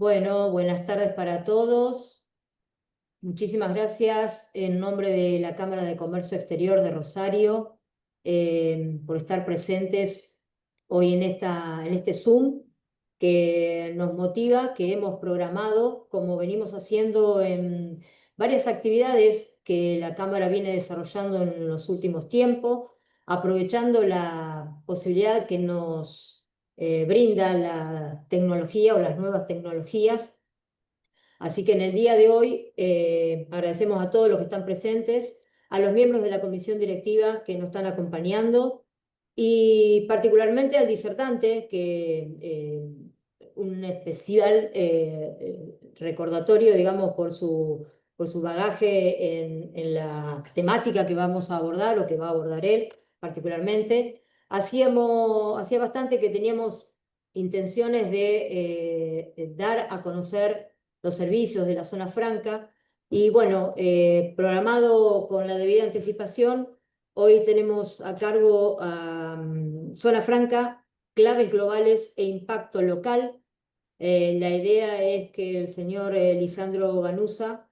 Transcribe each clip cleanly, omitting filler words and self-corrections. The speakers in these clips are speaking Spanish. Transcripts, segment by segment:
Bueno, buenas tardes para todos. Muchísimas gracias en nombre de la Cámara de Comercio Exterior de Rosario por estar presentes hoy en este Zoom que nos motiva, que hemos programado, como venimos haciendo en varias actividades que la Cámara viene desarrollando en los últimos tiempos, aprovechando la posibilidad que nos brinda la tecnología o las nuevas tecnologías. Así que en el día de hoy agradecemos a todos los que están presentes, a los miembros de la comisión directiva que nos están acompañando y particularmente al disertante, que un especial recordatorio, digamos, por su bagaje en la temática que vamos a abordar o que va a abordar él particularmente. Hacía bastante que teníamos intenciones de dar a conocer los servicios de la zona franca. Y bueno, programado con la debida anticipación, hoy tenemos a cargo a Zona Franca, claves globales e impacto local. La idea es que el señor Lisandro Ganusa,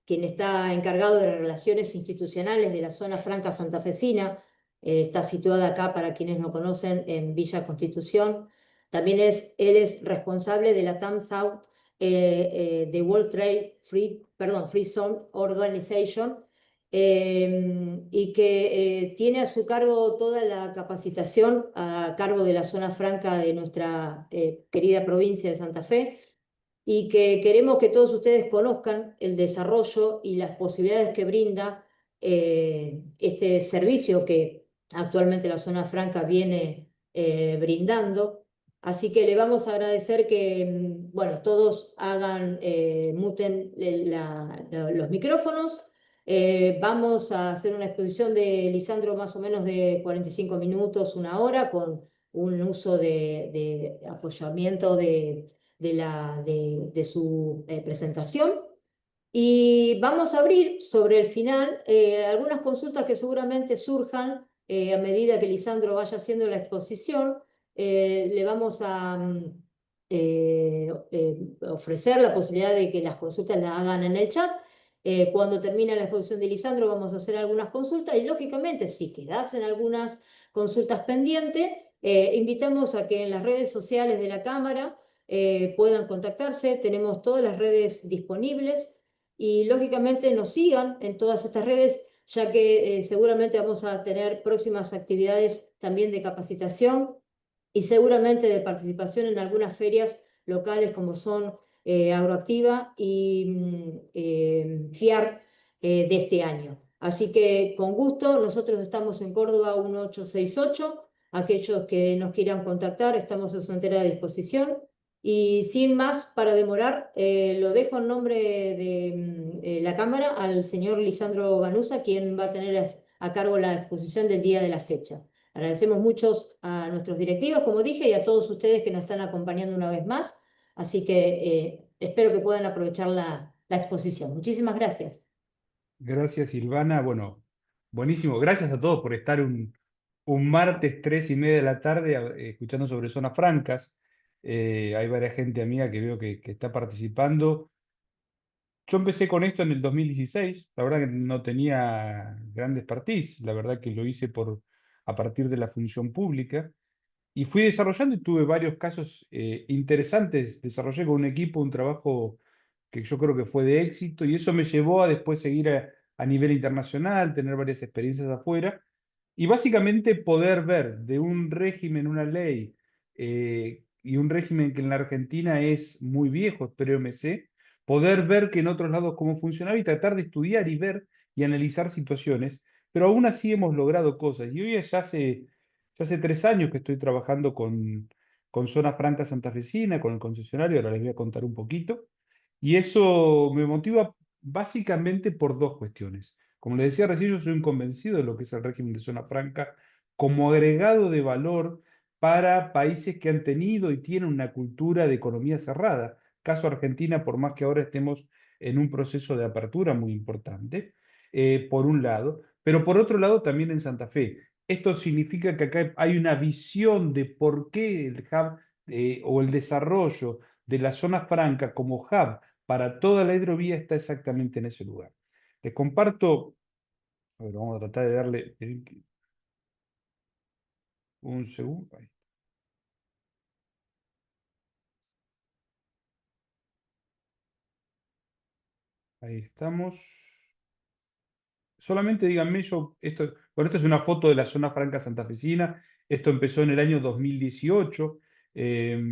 quien está encargado de las relaciones institucionales de la zona franca santafesina, está situada acá para quienes no conocen en Villa Constitución. También él es responsable de la TAM South, de World Trade Free Zone Organization, y que tiene a su cargo toda la capacitación a cargo de la zona franca de nuestra querida provincia de Santa Fe, y que queremos que todos ustedes conozcan el desarrollo y las posibilidades que brinda este servicio que actualmente la zona franca viene brindando. Así que le vamos a agradecer que, bueno, todos muten los micrófonos. Vamos a hacer una exposición de Lisandro más o menos de 45 minutos, una hora, con un uso de apoyamiento de su presentación. Y vamos a abrir sobre el final algunas consultas que seguramente surjan a medida que Lisandro vaya haciendo la exposición. Le vamos a ofrecer la posibilidad de que las consultas las hagan en el chat. Cuando termine la exposición de Lisandro vamos a hacer algunas consultas y lógicamente si quedasen algunas consultas pendientes, invitamos a que en las redes sociales de la Cámara puedan contactarse. Tenemos todas las redes disponibles y lógicamente nos sigan en todas estas redes, ya que seguramente vamos a tener próximas actividades también de capacitación y seguramente de participación en algunas ferias locales como son Agroactiva y FIAR de este año. Así que con gusto, nosotros estamos en Córdoba 1868. Aquellos que nos quieran contactar, estamos a su entera disposición. Y sin más para demorar, lo dejo en nombre de la Cámara al señor Lisandro Ganusa, quien va a tener a cargo la exposición del día de la fecha. Agradecemos mucho a nuestros directivos, como dije, y a todos ustedes que nos están acompañando una vez más. Así que espero que puedan aprovechar la exposición. Muchísimas gracias. Gracias, Silvana. Bueno, buenísimo. Gracias a todos por estar un martes 3:30 de la tarde escuchando sobre zonas francas. Hay varias gente amiga que veo que está participando. Yo empecé con esto en el 2016. La verdad que no tenía grandes expertise. La verdad que lo hice a partir de la función pública. Y fui desarrollando y tuve varios casos interesantes. Desarrollé con un equipo un trabajo que yo creo que fue de éxito y eso me llevó a después seguir a nivel internacional, tener varias experiencias afuera y básicamente poder ver de un régimen, una ley y un régimen que en la Argentina es muy viejo, espero me sé, poder ver que en otros lados cómo funcionaba y tratar de estudiar y ver y analizar situaciones, pero aún así hemos logrado cosas y hoy ya hace 3 años que estoy trabajando con Zona Franca Santafesina, con el concesionario, ahora les voy a contar un poquito. Y eso me motiva básicamente por dos cuestiones. Como les decía recién, yo soy un convencido de lo que es el régimen de zona franca como agregado de valor para países que han tenido y tienen una cultura de economía cerrada. Caso Argentina, por más que ahora estemos en un proceso de apertura muy importante, por un lado, pero por otro lado también en Santa Fe. Esto significa que acá hay una visión de por qué el hub o el desarrollo de la zona franca como hub para toda la hidrovía está exactamente en ese lugar. Les comparto, a ver, vamos a tratar de darle un segundo. Ahí estamos. Solamente díganme, bueno, esto es una foto de la zona franca santafesina, esto empezó en el año 2018, eh,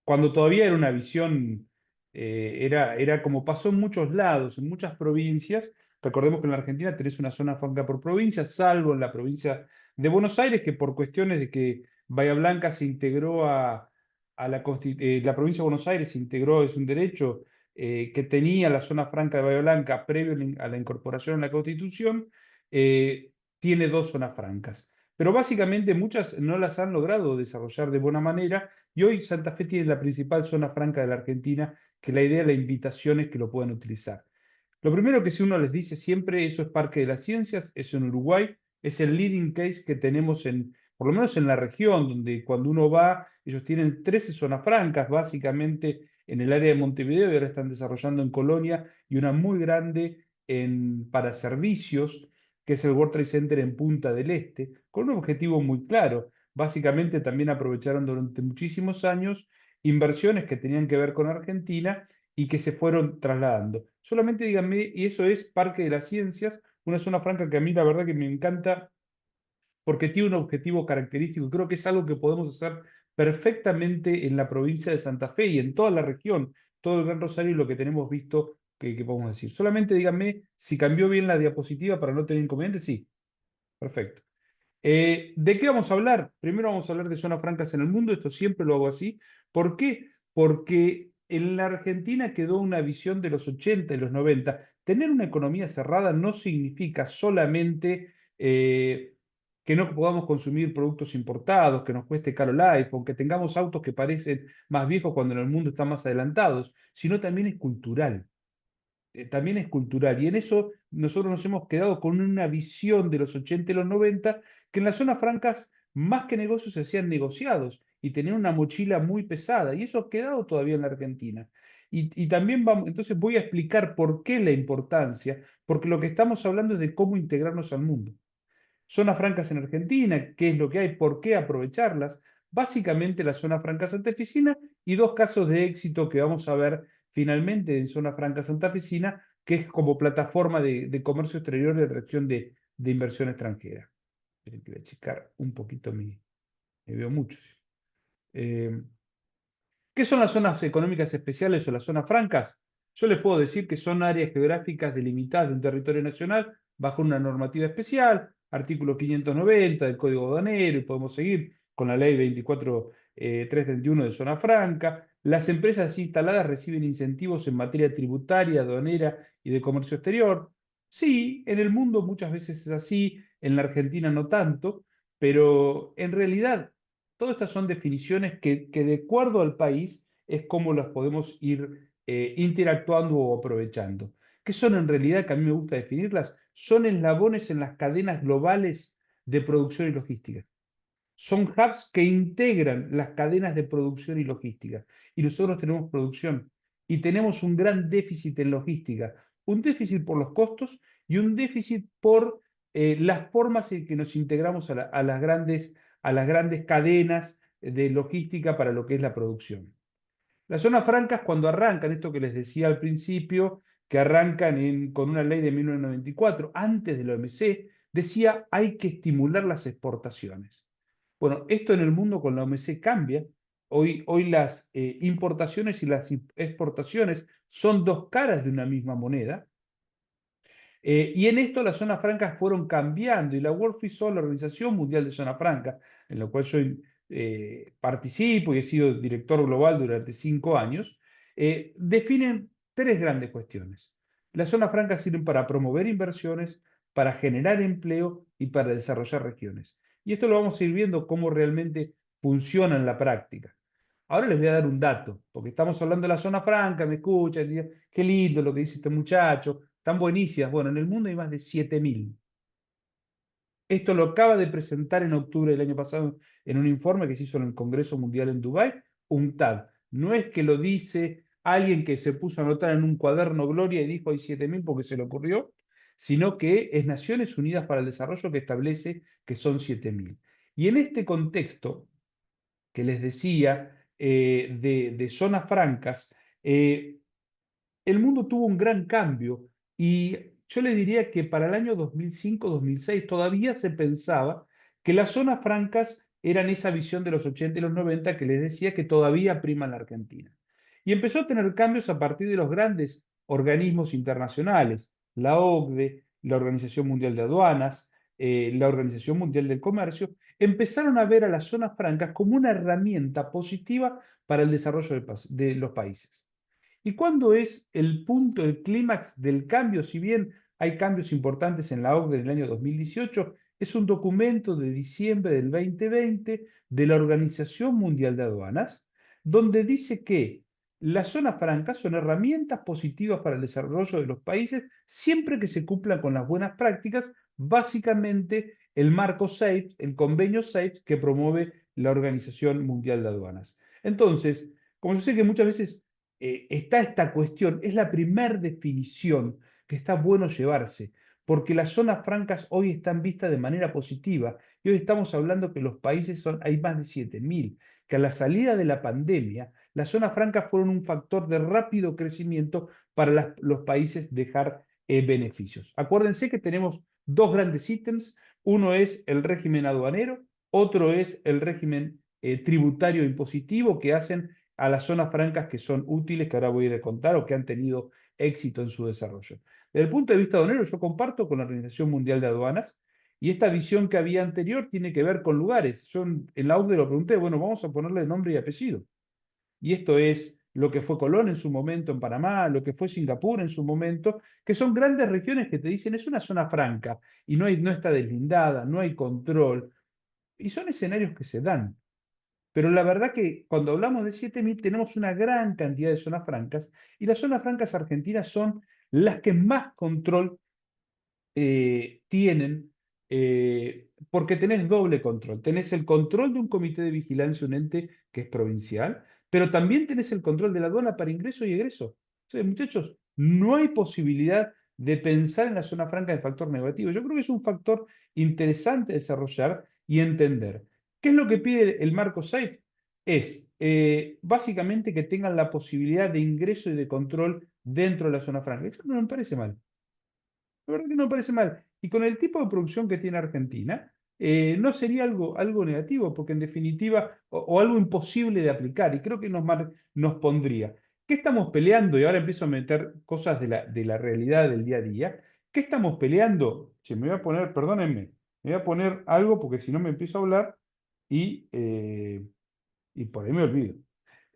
cuando todavía era una visión, era como pasó en muchos lados, en muchas provincias. Recordemos que en la Argentina tenés una zona franca por provincia, salvo en la provincia de Buenos Aires, que por cuestiones de que Bahía Blanca se integró a la provincia de Buenos Aires se integró, es un derecho que tenía la zona franca de Bahía Blanca previo a la incorporación en la Constitución, tiene dos zonas francas. Pero básicamente muchas no las han logrado desarrollar de buena manera y hoy Santa Fe tiene la principal zona franca de la Argentina, que la idea, la invitación es que lo puedan utilizar. Lo primero que si uno les dice siempre, eso es Parque de las Ciencias, eso en Uruguay, es el leading case que tenemos por lo menos en la región, donde cuando uno va, ellos tienen 13 zonas francas, básicamente en el área de Montevideo, y ahora están desarrollando en Colonia, y una muy grande para servicios, que es el World Trade Center en Punta del Este, con un objetivo muy claro. Básicamente también aprovecharon durante muchísimos años inversiones que tenían que ver con Argentina y que se fueron trasladando. Solamente díganme, y eso es Parque de las Ciencias, una zona franca que a mí la verdad que me encanta porque tiene un objetivo característico. Creo que es algo que podemos hacer perfectamente en la provincia de Santa Fe y en toda la región, todo el Gran Rosario y lo que tenemos visto que podemos decir. Solamente díganme si cambió bien la diapositiva para no tener inconvenientes. Sí, perfecto. ¿De qué vamos a hablar? Primero vamos a hablar de zonas francas en el mundo, esto siempre lo hago así. ¿Por qué? Porque en la Argentina quedó una visión de los 80 y los 90. Tener una economía cerrada no significa solamente que no podamos consumir productos importados, que nos cueste caro el iPhone, que tengamos autos que parecen más viejos cuando en el mundo están más adelantados, sino también es cultural. También es cultural. Y en eso nosotros nos hemos quedado con una visión de los 80 y los 90, que en las zonas francas, más que negocios, se hacían negociados y tenían una mochila muy pesada. Y eso ha quedado todavía en la Argentina. Y también entonces voy a explicar por qué la importancia, porque lo que estamos hablando es de cómo integrarnos al mundo. Zonas francas en Argentina, qué es lo que hay, por qué aprovecharlas. Básicamente la zona franca santafesina y dos casos de éxito que vamos a ver finalmente en zona franca santafesina, que es como plataforma de comercio exterior y atracción de inversión extranjera. Esperen que voy a checar un poquito me veo mucho. Eh, ¿Qué son las zonas económicas especiales o las zonas francas? Yo les puedo decir que son áreas geográficas delimitadas de un territorio nacional bajo una normativa especial, artículo 590 del Código Aduanero, y podemos seguir con la ley 24331 de zona franca. Las empresas instaladas reciben incentivos en materia tributaria, aduanera y de comercio exterior. Sí, en el mundo muchas veces es así, en la Argentina no tanto, pero en realidad todas estas son definiciones que de acuerdo al país es como las podemos ir interactuando o aprovechando. ¿Qué son en realidad, que a mí me gusta definirlas? Son eslabones en las cadenas globales de producción y logística. Son hubs que integran las cadenas de producción y logística. Y nosotros tenemos producción y tenemos un gran déficit en logística. Un déficit por los costos y un déficit por las formas en que nos integramos a las grandes cadenas de logística para lo que es la producción. Las zonas francas, cuando arrancan, esto que les decía al principio, que arrancan con una ley de 1994, antes de la OMC, decía hay que estimular las exportaciones. Bueno, esto en el mundo con la OMC cambia. Hoy las importaciones y las exportaciones son dos caras de una misma moneda. Y en esto las zonas francas fueron cambiando y la World Free Zone, la Organización Mundial de Zona Franca, en la cual yo participo y he sido director global durante 5 años, definen tres grandes cuestiones. Las zonas francas sirven para promover inversiones, para generar empleo y para desarrollar regiones. Y esto lo vamos a ir viendo cómo realmente funciona en la práctica. Ahora les voy a dar un dato, porque estamos hablando de la zona franca, me escuchan, y qué lindo lo que dice este muchacho, tan buenísimas. Bueno, en el mundo hay más de 7.000. Esto lo acaba de presentar en octubre del año pasado en un informe que se hizo en el Congreso Mundial en Dubái, UNCTAD. No es que lo dice alguien que se puso a anotar en un cuaderno Gloria y dijo hay 7.000 porque se le ocurrió, sino que es Naciones Unidas para el Desarrollo que establece que son 7.000. Y en este contexto que les decía de zonas francas, eh, el mundo tuvo un gran cambio y yo le diría que para el año 2005-2006 todavía se pensaba que las zonas francas eran esa visión de los 80 y los 90 que les decía que todavía prima en la Argentina. Y empezó a tener cambios a partir de los grandes organismos internacionales, la OCDE, la Organización Mundial de Aduanas, la Organización Mundial del Comercio, empezaron a ver a las zonas francas como una herramienta positiva para el desarrollo de los países. ¿Y cuándo es el punto, el clímax del cambio? Si bien hay cambios importantes en la OCDE en el año 2018, es un documento de diciembre del 2020 de la Organización Mundial de Aduanas, donde dice que las zonas francas son herramientas positivas para el desarrollo de los países siempre que se cumplan con las buenas prácticas, básicamente el marco SAFE, el convenio SAFE que promueve la Organización Mundial de Aduanas. Entonces, como yo sé que muchas veces está esta cuestión, es la primer definición que está bueno llevarse, porque las zonas francas hoy están vistas de manera positiva y hoy estamos hablando que los países son, hay más de 7.000, que a la salida de la pandemia, las zonas francas fueron un factor de rápido crecimiento para los países dejar beneficios. Acuérdense que tenemos dos grandes ítems, uno es el régimen aduanero, otro es el régimen tributario impositivo que hacen a las zonas francas que son útiles, que ahora voy a ir a contar, o que han tenido éxito en su desarrollo. Desde el punto de vista aduanero, yo comparto con la Organización Mundial de Aduanas, y esta visión que había anterior tiene que ver con lugares. Yo en la OCDE lo pregunté, bueno, vamos a ponerle nombre y apellido. Y esto es lo que fue Colón en su momento en Panamá, lo que fue Singapur en su momento, que son grandes regiones que te dicen es una zona franca y no está deslindada, no hay control. Y son escenarios que se dan. Pero la verdad que cuando hablamos de 7.000 tenemos una gran cantidad de zonas francas y las zonas francas argentinas son las que más control tienen porque tenés doble control. Tenés el control de un comité de vigilancia, un ente que es provincial, pero también tenés el control de la aduana para ingreso y egreso. O sea, muchachos, no hay posibilidad de pensar en la zona franca de factor negativo. Yo creo que es un factor interesante desarrollar y entender. ¿Qué es lo que pide el marco SAFE? Es básicamente que tengan la posibilidad de ingreso y de control dentro de la zona franca. Eso no me parece mal. La verdad que no me parece mal. Y con el tipo de producción que tiene Argentina, no sería algo negativo, porque en definitiva, o algo imposible de aplicar, y creo que nos pondría. ¿Qué estamos peleando? Y ahora empiezo a meter cosas de la realidad del día a día. ¿Qué estamos peleando? Che, me voy a poner, perdónenme, me voy a poner algo porque si no me empiezo a hablar y, eh, y por ahí me olvido.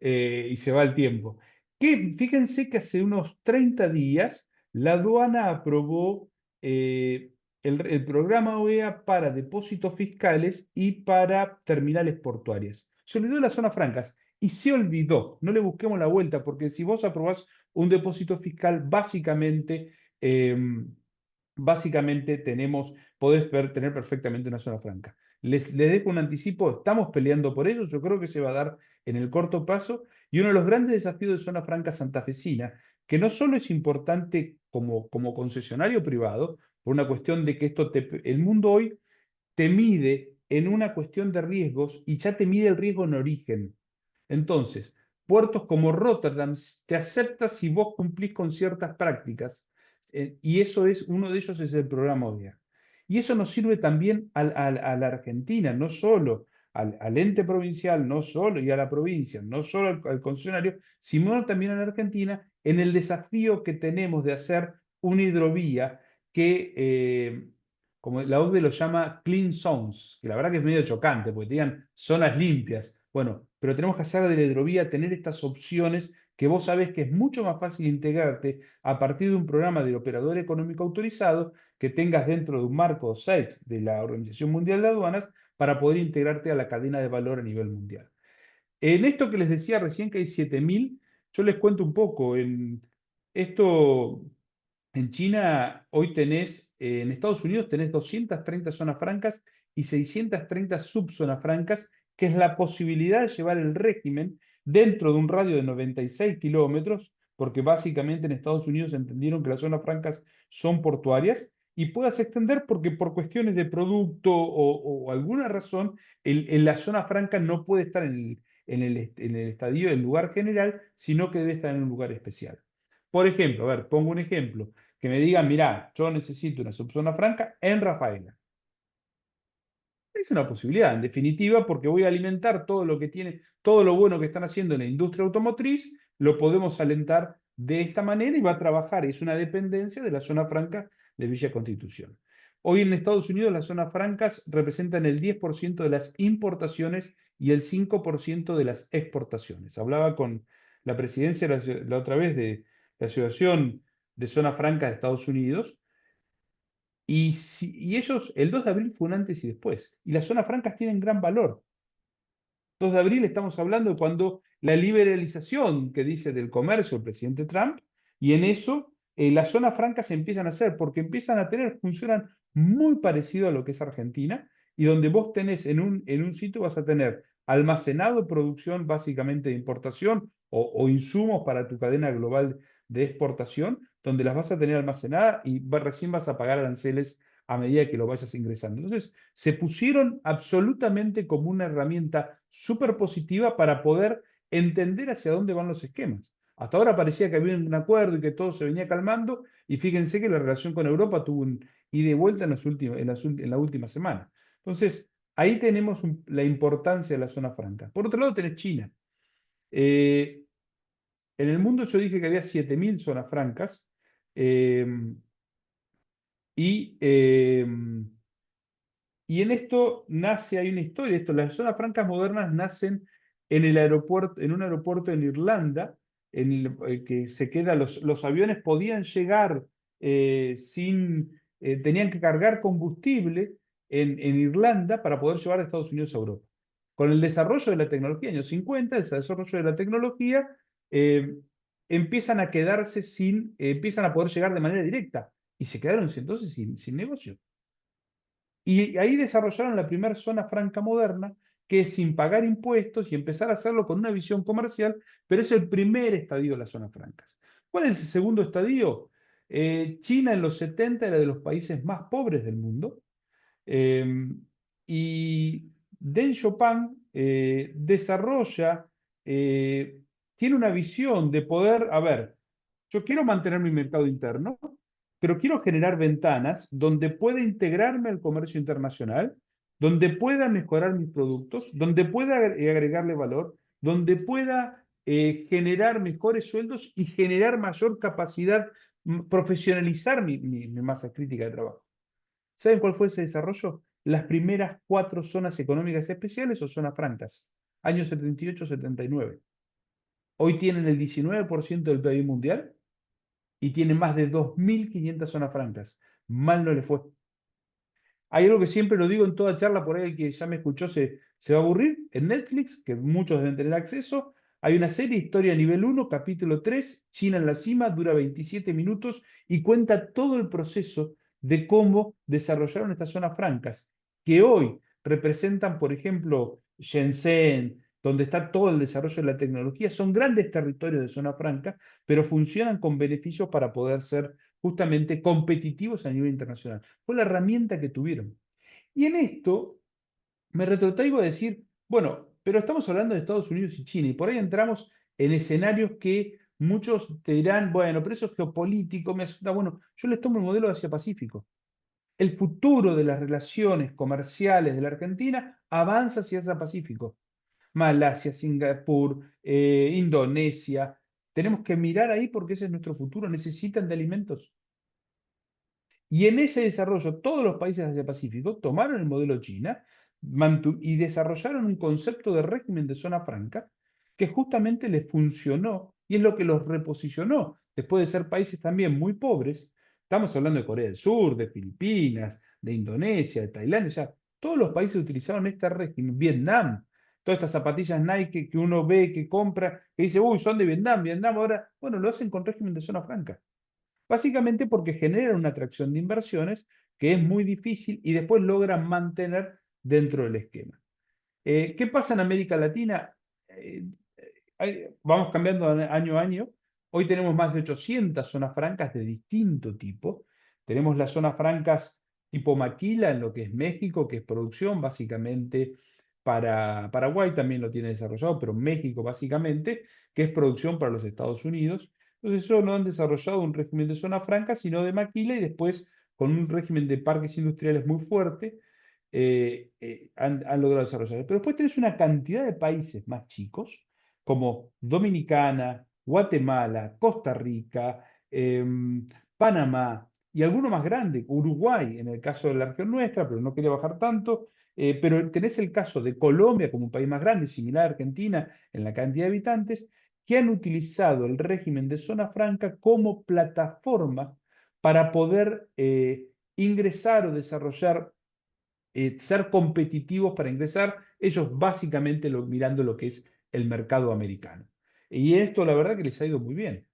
Y se va el tiempo. Fíjense que hace unos 30 días la aduana aprobó el programa OEA para depósitos fiscales y para terminales portuarias. Se olvidó de las zonas francas y se olvidó. No le busquemos la vuelta porque si vos aprobás un depósito fiscal, básicamente podés tener perfectamente una zona franca. Les dejo un anticipo, estamos peleando por eso, yo creo que se va a dar en el corto plazo, y uno de los grandes desafíos de zona franca santafesina, que no solo es importante como concesionario privado, por una cuestión de que el mundo hoy te mide en una cuestión de riesgos y ya te mide el riesgo en origen. Entonces, puertos como Rotterdam te acepta si vos cumplís con ciertas prácticas, y uno de ellos es el programa ODEA. Y eso nos sirve también a la Argentina, no solo al ente provincial, no solo y a la provincia, no solo al concesionario, sino también a la Argentina en el desafío que tenemos de hacer una hidrovía que, como la OCDE lo llama clean zones, que la verdad que es medio chocante, porque te digan zonas limpias. Bueno, pero tenemos que hacer de la hidrovía tener estas opciones que vos sabés que es mucho más fácil integrarte a partir de un programa de operador económico autorizado que tengas dentro de un marco SAFE de la Organización Mundial de Aduanas para poder integrarte a la cadena de valor a nivel mundial. En esto que les decía recién que hay 7.000, yo les cuento un poco. Esto, en China hoy en Estados Unidos tenés 230 zonas francas y 630 subzonas francas, que es la posibilidad de llevar el régimen dentro de un radio de 96 kilómetros, porque básicamente en Estados Unidos entendieron que las zonas francas son portuarias, y puedas extender porque por cuestiones de producto o alguna razón, la zona franca no puede estar en el estadio, el lugar general, sino que debe estar en un lugar especial. Por ejemplo, a ver, pongo un ejemplo, que me digan, mirá, yo necesito una subzona franca en Rafaela. Es una posibilidad, en definitiva, porque voy a alimentar todo lo que tiene, todo lo bueno que están haciendo en la industria automotriz, lo podemos alentar de esta manera y va a trabajar. Es una dependencia de la zona franca de Villa Constitución. Hoy en Estados Unidos las zonas francas representan el 10% de las importaciones y el 5% de las exportaciones. Hablaba con la presidencia la otra vez de la Asociación de Zona Franca de Estados Unidos y ellos, el 2 de abril fue un antes y después. Y las zonas francas tienen gran valor. 2 de abril estamos hablando de cuando la liberalización que dice del comercio el presidente Trump, y en eso las zonas francas se empiezan a hacer, porque empiezan a tener, funcionan muy parecido a lo que es Argentina, y donde vos tenés en un sitio vas a tener almacenado producción básicamente de importación o insumos para tu cadena global de exportación, donde las vas a tener almacenadas y recién vas a pagar aranceles a medida que lo vayas ingresando. Entonces, se pusieron absolutamente como una herramienta súper positiva para poder entender hacia dónde van los esquemas. Hasta ahora parecía que había un acuerdo y que todo se venía calmando, y fíjense que la relación con Europa tuvo un ida y vuelta en la última semana. Entonces, ahí tenemos la importancia de la zona franca. Por otro lado, tenés China. Eh, en el mundo yo dije que había 7.000 zonas francas, eh, y y en esto nace, hay una historia, las zonas francas modernas nacen en el aeropuerto, en un aeropuerto en Irlanda, en el que se queda, los aviones podían llegar tenían que cargar combustible en Irlanda para poder llevar a Estados Unidos a Europa. Con el desarrollo de la tecnología, años 50, el desarrollo de la tecnología, eh, empiezan a quedarse empiezan a poder llegar de manera directa, y se quedaron entonces sin negocio. Y ahí desarrollaron la primera zona franca moderna, que es sin pagar impuestos y empezar a hacerlo con una visión comercial, pero es el primer estadio de las zonas francas. ¿Cuál es el segundo estadio? China en los 70 era de los países más pobres del mundo, eh, y Deng Xiaoping desarrolla, tiene una visión de poder, a ver, yo quiero mantener mi mercado interno, pero quiero generar ventanas donde pueda integrarme al comercio internacional, donde pueda mejorar mis productos, donde pueda agregarle valor, donde pueda generar mejores sueldos y generar mayor capacidad, profesionalizar mi masa crítica de trabajo. ¿Saben cuál fue ese desarrollo? Las primeras 4 zonas económicas especiales o zonas francas, años 78-79. Hoy tienen el 19% del PIB mundial y tienen más de 2.500 zonas francas. Mal no les fue. Hay algo que siempre lo digo en toda charla, por ahí el que ya me escuchó se va a aburrir. En Netflix, que muchos deben tener acceso, hay una serie, Historia Nivel 1, capítulo 3, China en la cima, dura 27 minutos y cuenta todo el proceso de cómo desarrollaron estas zonas francas, que hoy representan, por ejemplo, Shenzhen, donde está todo el desarrollo de la tecnología. Son grandes territorios de zona franca, pero funcionan con beneficios para poder ser justamente competitivos a nivel internacional. Fue la herramienta que tuvieron. Y en esto me retrotraigo a decir, bueno, pero estamos hablando de Estados Unidos y China, y por ahí entramos en escenarios que muchos te dirán, bueno, pero eso es geopolítico, me asusta. Bueno, yo les tomo el modelo de Asia-Pacífico. El futuro de las relaciones comerciales de la Argentina avanza hacia Asia-Pacífico. Malasia, Singapur, Indonesia. Tenemos que mirar ahí porque ese es nuestro futuro. Necesitan de alimentos. Y en ese desarrollo, todos los países de Asia-Pacífico tomaron el modelo China y desarrollaron un concepto de régimen de zona franca que justamente les funcionó y es lo que los reposicionó después de ser países también muy pobres. Estamos hablando de Corea del Sur, de Filipinas, de Indonesia, de Tailandia, ya todos los países utilizaron este régimen. Vietnam, todas estas zapatillas Nike que uno ve, que compra, que dice, uy, son de Vietnam, Vietnam ahora, bueno, lo hacen con régimen de zona franca. Básicamente porque generan una atracción de inversiones que es muy difícil y después logran mantener dentro del esquema. ¿Qué pasa en América Latina? vamos cambiando año a año. Hoy tenemos más de 800 zonas francas de distinto tipo. Tenemos las zonas francas tipo maquila en lo que es México, que es producción básicamente para Paraguay, también lo tiene desarrollado, pero México básicamente, que es producción para los Estados Unidos. Entonces, ellos no han desarrollado un régimen de zona franca, sino de maquila y después con un régimen de parques industriales muy fuerte han logrado desarrollar. Pero después tenés una cantidad de países más chicos, como Dominicana, Guatemala, Costa Rica, Panamá y alguno más grande, Uruguay, en el caso de la región nuestra, pero no quería bajar tanto. Pero tenés el caso de Colombia como un país más grande, similar a Argentina en la cantidad de habitantes, que han utilizado el régimen de zona franca como plataforma para poder ingresar o desarrollar ser competitivos para ingresar, ellos básicamente mirando lo que es el mercado americano. Y esto la verdad que les ha ido muy bien.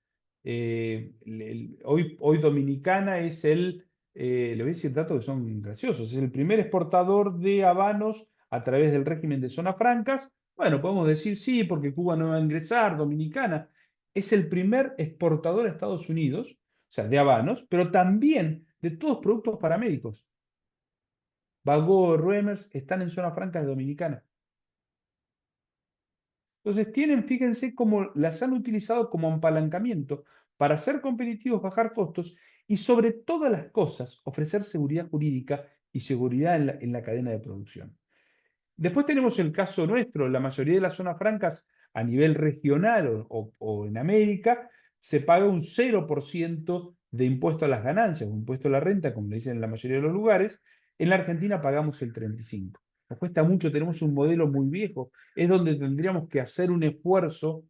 Hoy Dominicana es le voy a decir datos que son graciosos, es el primer exportador de habanos a través del régimen de zonas francas. Bueno, podemos decir sí, porque Cuba no va a ingresar, Dominicana. Es el primer exportador a Estados Unidos, o sea, de habanos, pero también de todos productos paramédicos. Bagó, Ruemers, están en zona franca de Dominicana. Entonces fíjense cómo las han utilizado como apalancamiento para ser competitivos, bajar costos y sobre todas las cosas ofrecer seguridad jurídica y seguridad en la cadena de producción. Después tenemos el caso nuestro, la mayoría de las zonas francas a nivel regional o en América se paga un 0% de impuesto a las ganancias, un impuesto a la renta, como le dicen en la mayoría de los lugares. En la Argentina pagamos el 35%. Nos cuesta mucho, tenemos un modelo muy viejo, es donde tendríamos que hacer un esfuerzo.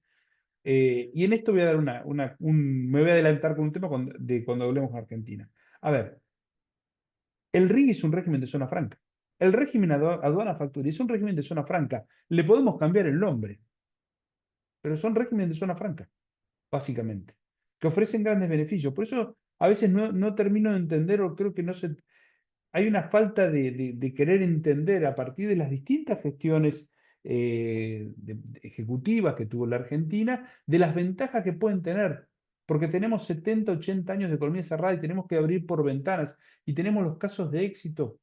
Y en esto voy a dar me voy a adelantar con un tema cuando hablemos de Argentina. A ver, el RIG es un régimen de zona franca. El régimen aduana factura es un régimen de zona franca. Le podemos cambiar el nombre, pero son régimen de zona franca, básicamente, que ofrecen grandes beneficios. Por eso a veces no termino de entender o creo que no se, hay una falta de querer entender a partir de las distintas gestiones ejecutivas que tuvo la Argentina, de las ventajas que pueden tener, porque tenemos 70, 80 años de economía cerrada y tenemos que abrir por ventanas, y tenemos los casos de éxito,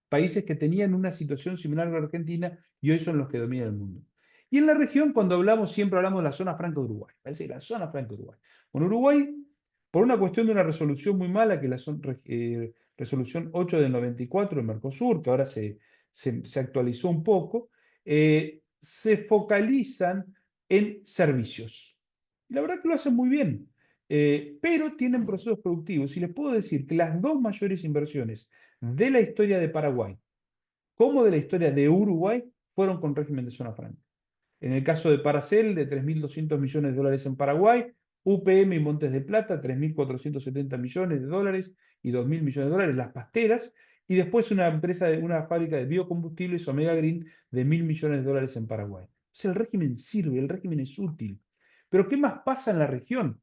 países que tenían una situación similar a la Argentina y hoy son los que dominan el mundo. Y en la región, cuando hablamos, siempre hablamos de la zona franca de Uruguay. Parece que la zona franca de Uruguay. Bueno, Uruguay, por una cuestión de una resolución muy mala, que es la resolución 8 del 94 del Mercosur, que ahora se actualizó un poco, se focalizan en servicios. Y la verdad que lo hacen muy bien, pero tienen procesos productivos. Y les puedo decir que las dos mayores inversiones de la historia de Paraguay como de la historia de Uruguay fueron con régimen de zona franca. En el caso de Paracel, de 3.200 millones de dólares en Paraguay, UPM y Montes de Plata, 3.470 millones de dólares y 2.000 millones de dólares, las pasteras, y después una fábrica de biocombustibles, Omega Green, de 1.000 millones de dólares en Paraguay. O sea, el régimen sirve, el régimen es útil. Pero ¿qué más pasa en la región?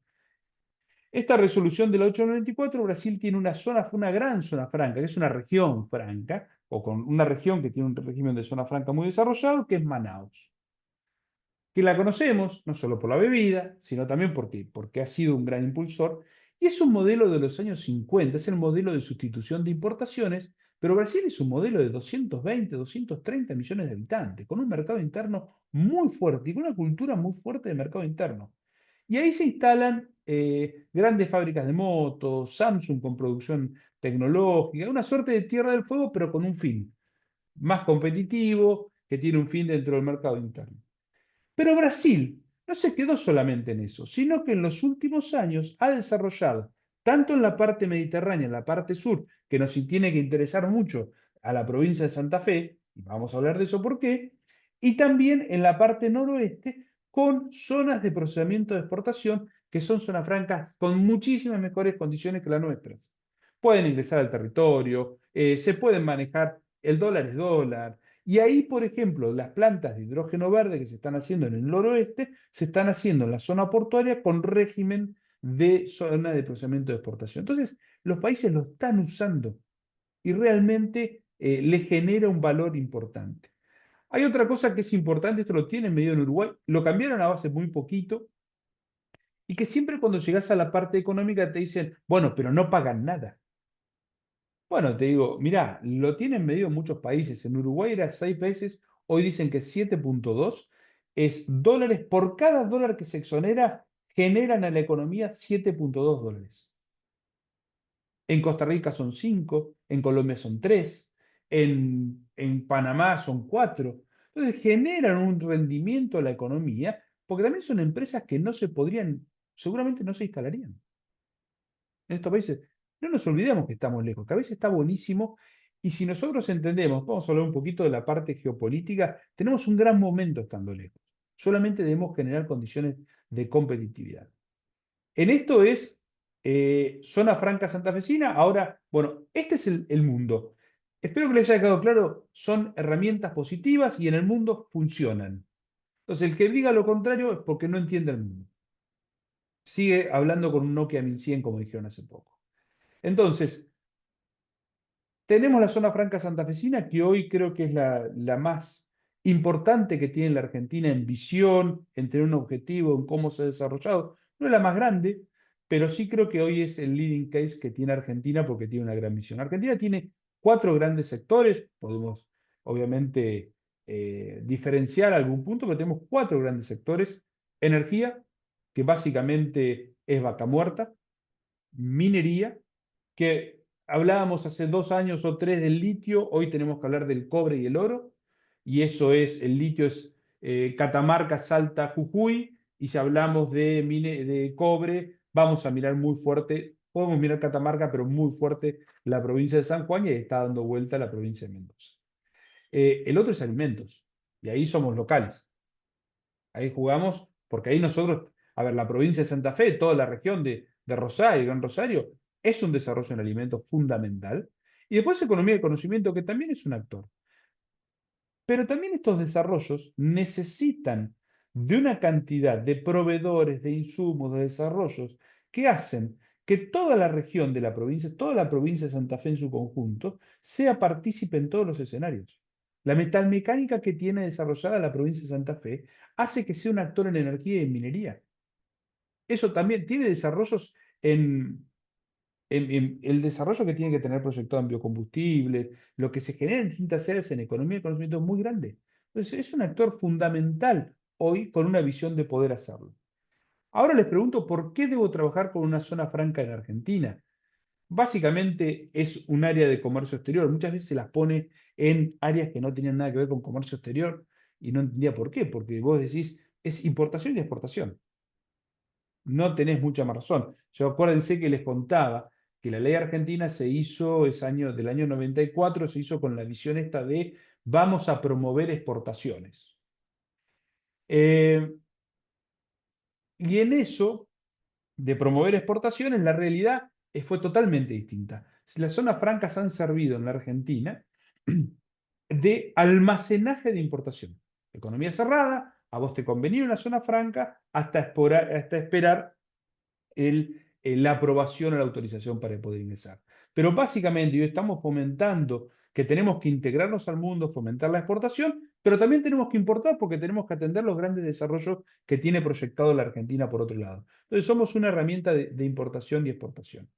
Esta resolución de la 894, Brasil tiene una gran zona franca, que es una región franca, o con una región que tiene un régimen de zona franca muy desarrollado, que es Manaus, que la conocemos no solo por la bebida, sino también porque ha sido un gran impulsor, y es un modelo de los años 50, es el modelo de sustitución de importaciones, pero Brasil es un modelo de 220, 230 millones de habitantes, con un mercado interno muy fuerte y con una cultura muy fuerte de mercado interno. Y ahí se instalan grandes fábricas de motos, Samsung con producción tecnológica, una suerte de Tierra del Fuego, pero con un fin más competitivo, que tiene un fin dentro del mercado interno. Pero Brasil no se quedó solamente en eso, sino que en los últimos años ha desarrollado, tanto en la parte mediterránea, en la parte sur, que nos tiene que interesar mucho a la provincia de Santa Fe, y vamos a hablar de eso por qué, y también en la parte noroeste, con zonas de procesamiento de exportación, que son zonas francas con muchísimas mejores condiciones que las nuestras. Pueden ingresar al territorio, se pueden manejar, el dólar es dólar, y ahí, por ejemplo, las plantas de hidrógeno verde que se están haciendo en el noroeste, se están haciendo en la zona portuaria con régimen de zona de procesamiento de exportación. Entonces, los países lo están usando y realmente le genera un valor importante. Hay otra cosa que es importante, esto lo tienen medido en Uruguay, lo cambiaron a base muy poquito, y que siempre cuando llegas a la parte económica te dicen, bueno, pero no pagan nada. Bueno, te digo, mirá, lo tienen medido en muchos países. En Uruguay era 6 veces, hoy dicen que 7,2 es dólares por cada dólar que se exonera, generan a la economía 7,2 dólares. En Costa Rica son 5, en Colombia son 3, en Panamá son 4. Entonces generan un rendimiento a la economía, porque también son empresas que no se podrían, seguramente no se instalarían en estos países. No nos olvidemos que estamos lejos, que a veces está buenísimo, y si nosotros entendemos, vamos a hablar un poquito de la parte geopolítica, tenemos un gran momento estando lejos. Solamente debemos generar condiciones de competitividad. En esto es zona franca santafesina. Ahora, bueno, este es el mundo. Espero que les haya quedado claro, son herramientas positivas y en el mundo funcionan. Entonces, el que diga lo contrario es porque no entiende el mundo. Sigue hablando con un Nokia 1100, como dijeron hace poco. Entonces, tenemos la zona franca santafesina, que hoy creo que es la más importante que tiene la Argentina en visión, en tener un objetivo, en cómo se ha desarrollado. No es la más grande, pero sí creo que hoy es el leading case que tiene Argentina porque tiene una gran visión. Argentina tiene 4 grandes sectores, podemos obviamente diferenciar algún punto, pero tenemos 4 grandes sectores. Energía, que básicamente es vaca muerta; minería, que hablábamos hace 2 años o 3 del litio, hoy tenemos que hablar del cobre y el oro, y eso es, el litio es Catamarca, Salta, Jujuy, y si hablamos de cobre, vamos a mirar muy fuerte, podemos mirar Catamarca, pero muy fuerte la provincia de San Juan, y está dando vuelta la provincia de Mendoza. El otro es alimentos, y ahí somos locales. Ahí jugamos, porque ahí nosotros, a ver, la provincia de Santa Fe, toda la región de Rosario, Gran Rosario, es un desarrollo en alimentos fundamental. Y después economía de conocimiento, que también es un actor. Pero también estos desarrollos necesitan de una cantidad de proveedores, de insumos, de desarrollos, que hacen que toda la región de la provincia, toda la provincia de Santa Fe en su conjunto, sea partícipe en todos los escenarios. La metalmecánica que tiene desarrollada la provincia de Santa Fe hace que sea un actor en energía y en minería. Eso también tiene desarrollos en el desarrollo que tiene que tener proyectado en biocombustibles, lo que se genera en distintas áreas en economía y conocimiento es muy grande. Entonces, es un actor fundamental hoy con una visión de poder hacerlo. Ahora les pregunto, ¿por qué debo trabajar con una zona franca en Argentina? Básicamente es un área de comercio exterior. Muchas veces se las pone en áreas que no tenían nada que ver con comercio exterior y no entendía por qué, porque vos decís, es importación y exportación. No tenés mucha más razón. Yo acuérdense que les contaba que la ley argentina se hizo del año 94, se hizo con la visión esta de vamos a promover exportaciones. Y en eso de promover exportaciones, la realidad fue totalmente distinta. Las zonas francas han servido en la Argentina de almacenaje de importación. Economía cerrada, a vos te convenía una zona franca hasta esperar la aprobación o la autorización para poder ingresar. Pero básicamente hoy estamos fomentando que tenemos que integrarnos al mundo, fomentar la exportación, pero también tenemos que importar porque tenemos que atender los grandes desarrollos que tiene proyectado la Argentina por otro lado. Entonces somos una herramienta de importación y exportación.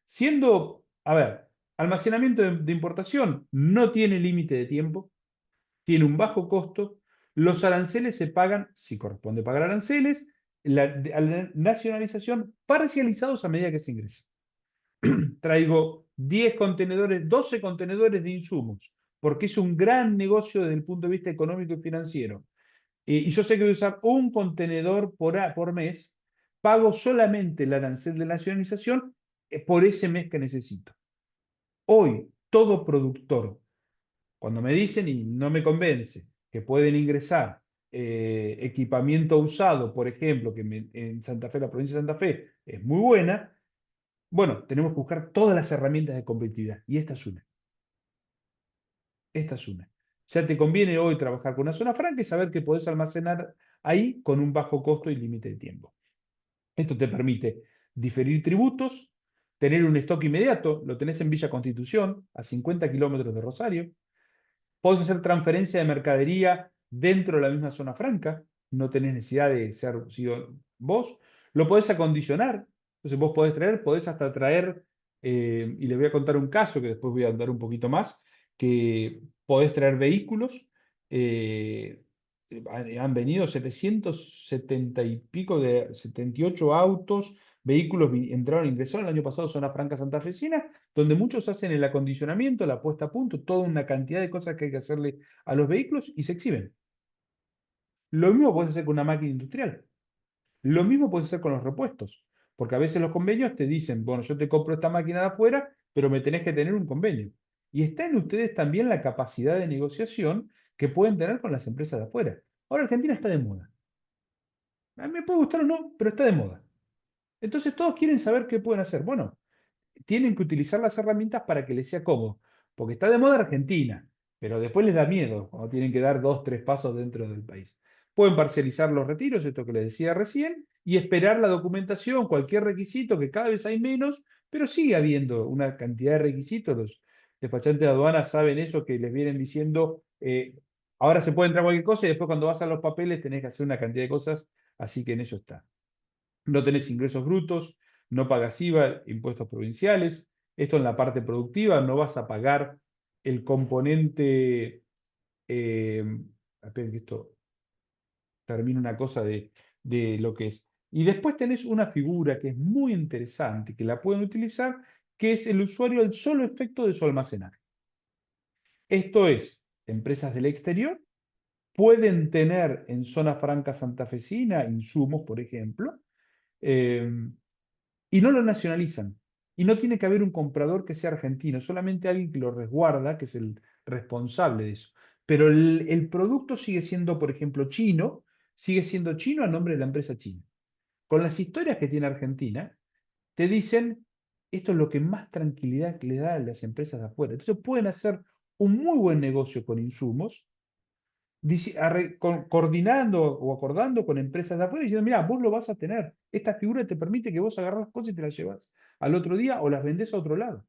Siendo, a ver, almacenamiento de importación no tiene límite de tiempo, tiene un bajo costo, los aranceles se pagan, si corresponde pagar aranceles, la nacionalización parcializados a medida que se ingresa. Traigo 10 contenedores, 12 contenedores de insumos, porque es un gran negocio desde el punto de vista económico y financiero. Y yo sé que voy a usar un contenedor por mes, pago solamente el arancel de nacionalización por ese mes que necesito. Hoy, todo productor, cuando me dicen, y no me convence, que pueden ingresar equipamiento usado, por ejemplo, en Santa Fe, la provincia de Santa Fe, es muy buena, bueno, tenemos que buscar todas las herramientas de competitividad. Y esta es una. Esta es una. Ya te conviene hoy trabajar con una zona franca y saber que podés almacenar ahí con un bajo costo y límite de tiempo. Esto te permite diferir tributos, tener un stock inmediato, lo tenés en Villa Constitución, a 50 kilómetros de Rosario, Podés hacer transferencia de mercadería dentro de la misma zona franca, no tenés necesidad de ser sido vos. Lo podés acondicionar, entonces vos podés hasta traer, y les voy a contar un caso que después voy a andar un poquito más, que podés traer vehículos, eh, han venido 770 y pico de 78 autos, vehículos ingresaron el año pasado a Zona Franca Santafesina, donde muchos hacen el acondicionamiento, la puesta a punto, toda una cantidad de cosas que hay que hacerle a los vehículos y se exhiben. Lo mismo puedes hacer con una máquina industrial. Lo mismo puedes hacer con los repuestos, porque a veces los convenios te dicen, bueno, yo te compro esta máquina de afuera, pero me tenés que tener un convenio. Y está en ustedes también la capacidad de negociación que pueden tener con las empresas de afuera. Ahora Argentina está de moda. A mí me puede gustar o no, pero está de moda. Entonces todos quieren saber qué pueden hacer. Bueno, tienen que utilizar las herramientas para que les sea cómodo. Porque está de moda Argentina, pero después les da miedo cuando tienen que dar 2, 3 pasos dentro del país. Pueden parcializar los retiros, esto que les decía recién, y esperar la documentación, cualquier requisito, que cada vez hay menos, pero sigue habiendo una cantidad de requisitos. Los despachantes de aduana saben eso, que les vienen diciendo, ahora se puede entrar cualquier cosa y después cuando vas a los papeles tenés que hacer una cantidad de cosas, así que en eso está. No tenés ingresos brutos, no pagas IVA, impuestos provinciales. Esto en la parte productiva, no vas a pagar el componente, eh, esperen que esto termine una cosa de lo que es. Y después tenés una figura que es muy interesante, que la pueden utilizar, que es el usuario al solo efecto de su almacenaje. Esto es, empresas del exterior pueden tener en zona franca santafesina insumos, por ejemplo, eh, y no lo nacionalizan. Y no tiene que haber un comprador que sea argentino, solamente alguien que lo resguarda, que es el responsable de eso. Pero el producto sigue siendo, por ejemplo, chino, sigue siendo chino a nombre de la empresa china. Con las historias que tiene Argentina, te dicen, esto es lo que más tranquilidad le da a las empresas de afuera. Entonces pueden hacer un muy buen negocio con insumos, coordinando o acordando con empresas de afuera y diciendo, mira, vos lo vas a tener. Esta figura te permite que vos agarras las cosas y te las llevas al otro día o las vendés a otro lado.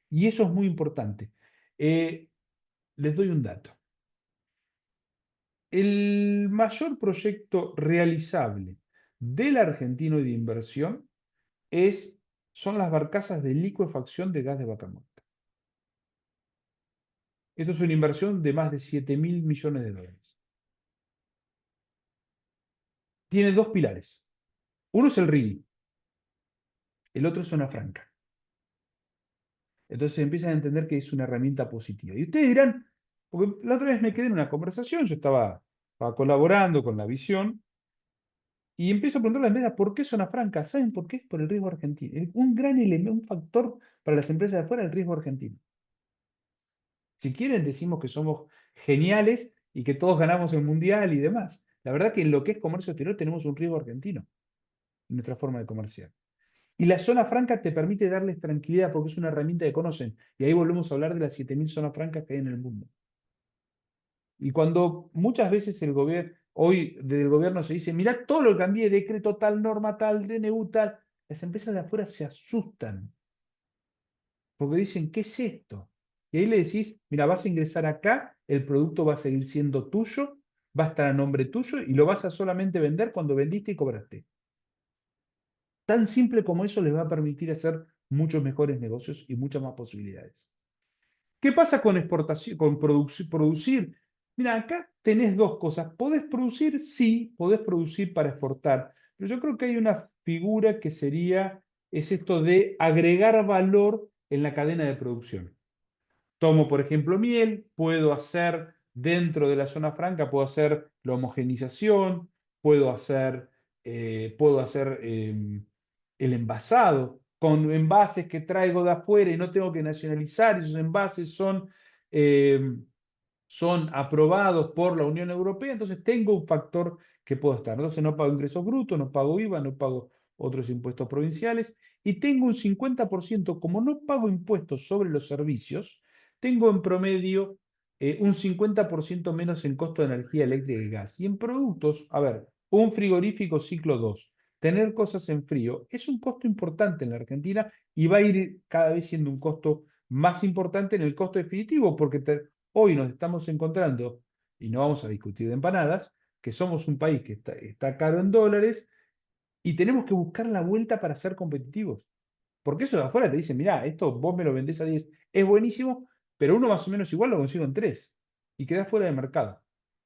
Y eso es muy importante. Les doy un dato. El mayor proyecto realizable del argentino de inversión son las barcazas de licuefacción de gas de vaca muerta. Esto es una inversión de más de 7.000 millones de dólares. Tiene dos pilares. Uno es el RIGI, el otro es zona franca. Entonces empiezan a entender que es una herramienta positiva. Y ustedes dirán, porque la otra vez me quedé en una conversación, yo estaba colaborando con la visión, y empiezo a preguntarle a la empresa, ¿por qué zona franca? ¿Saben por qué? Es por el riesgo argentino. Un gran elemento, un factor para las empresas de afuera, el riesgo argentino. Si quieren, decimos que somos geniales y que todos ganamos el mundial y demás. La verdad que en lo que es comercio exterior tenemos un riesgo argentino en nuestra forma de comerciar. Y la zona franca te permite darles tranquilidad porque es una herramienta que conocen. Y ahí volvemos a hablar de las 7.000 zonas francas que hay en el mundo. Y cuando muchas veces hoy desde el gobierno se dice, mirá todo lo que cambié, decreto tal, norma tal, DNU tal, las empresas de afuera se asustan. Porque dicen, ¿qué es esto? Y ahí le decís, mira, vas a ingresar acá, el producto va a seguir siendo tuyo, va a estar a nombre tuyo y lo vas a solamente vender cuando vendiste y cobraste. Tan simple como eso les va a permitir hacer muchos mejores negocios y muchas más posibilidades. ¿Qué pasa con exportación, con producir? Mira, acá tenés dos cosas. ¿Podés producir? Sí, podés producir para exportar. Pero yo creo que hay una figura que es esto de agregar valor en la cadena de producción. Tomo, por ejemplo, miel, puedo hacer dentro de la zona franca, puedo hacer la homogenización, puedo hacer el envasado con envases que traigo de afuera y no tengo que nacionalizar, esos envases son aprobados por la Unión Europea, entonces tengo un factor que puedo estar. Entonces no pago ingresos brutos, no pago IVA, no pago otros impuestos provinciales y tengo un 50%, como no pago impuestos sobre los servicios, tengo en promedio un 50% menos en costo de energía eléctrica y gas. Y en productos, a ver, un frigorífico ciclo 2, tener cosas en frío es un costo importante en la Argentina y va a ir cada vez siendo un costo más importante en el costo definitivo, porque hoy nos estamos encontrando, y no vamos a discutir de empanadas, que somos un país que está caro en dólares y tenemos que buscar la vuelta para ser competitivos. Porque eso de afuera te dicen, mirá, esto vos me lo vendés a 10, es buenísimo, pero uno más o menos igual lo consigo en 3 y quedás fuera del mercado.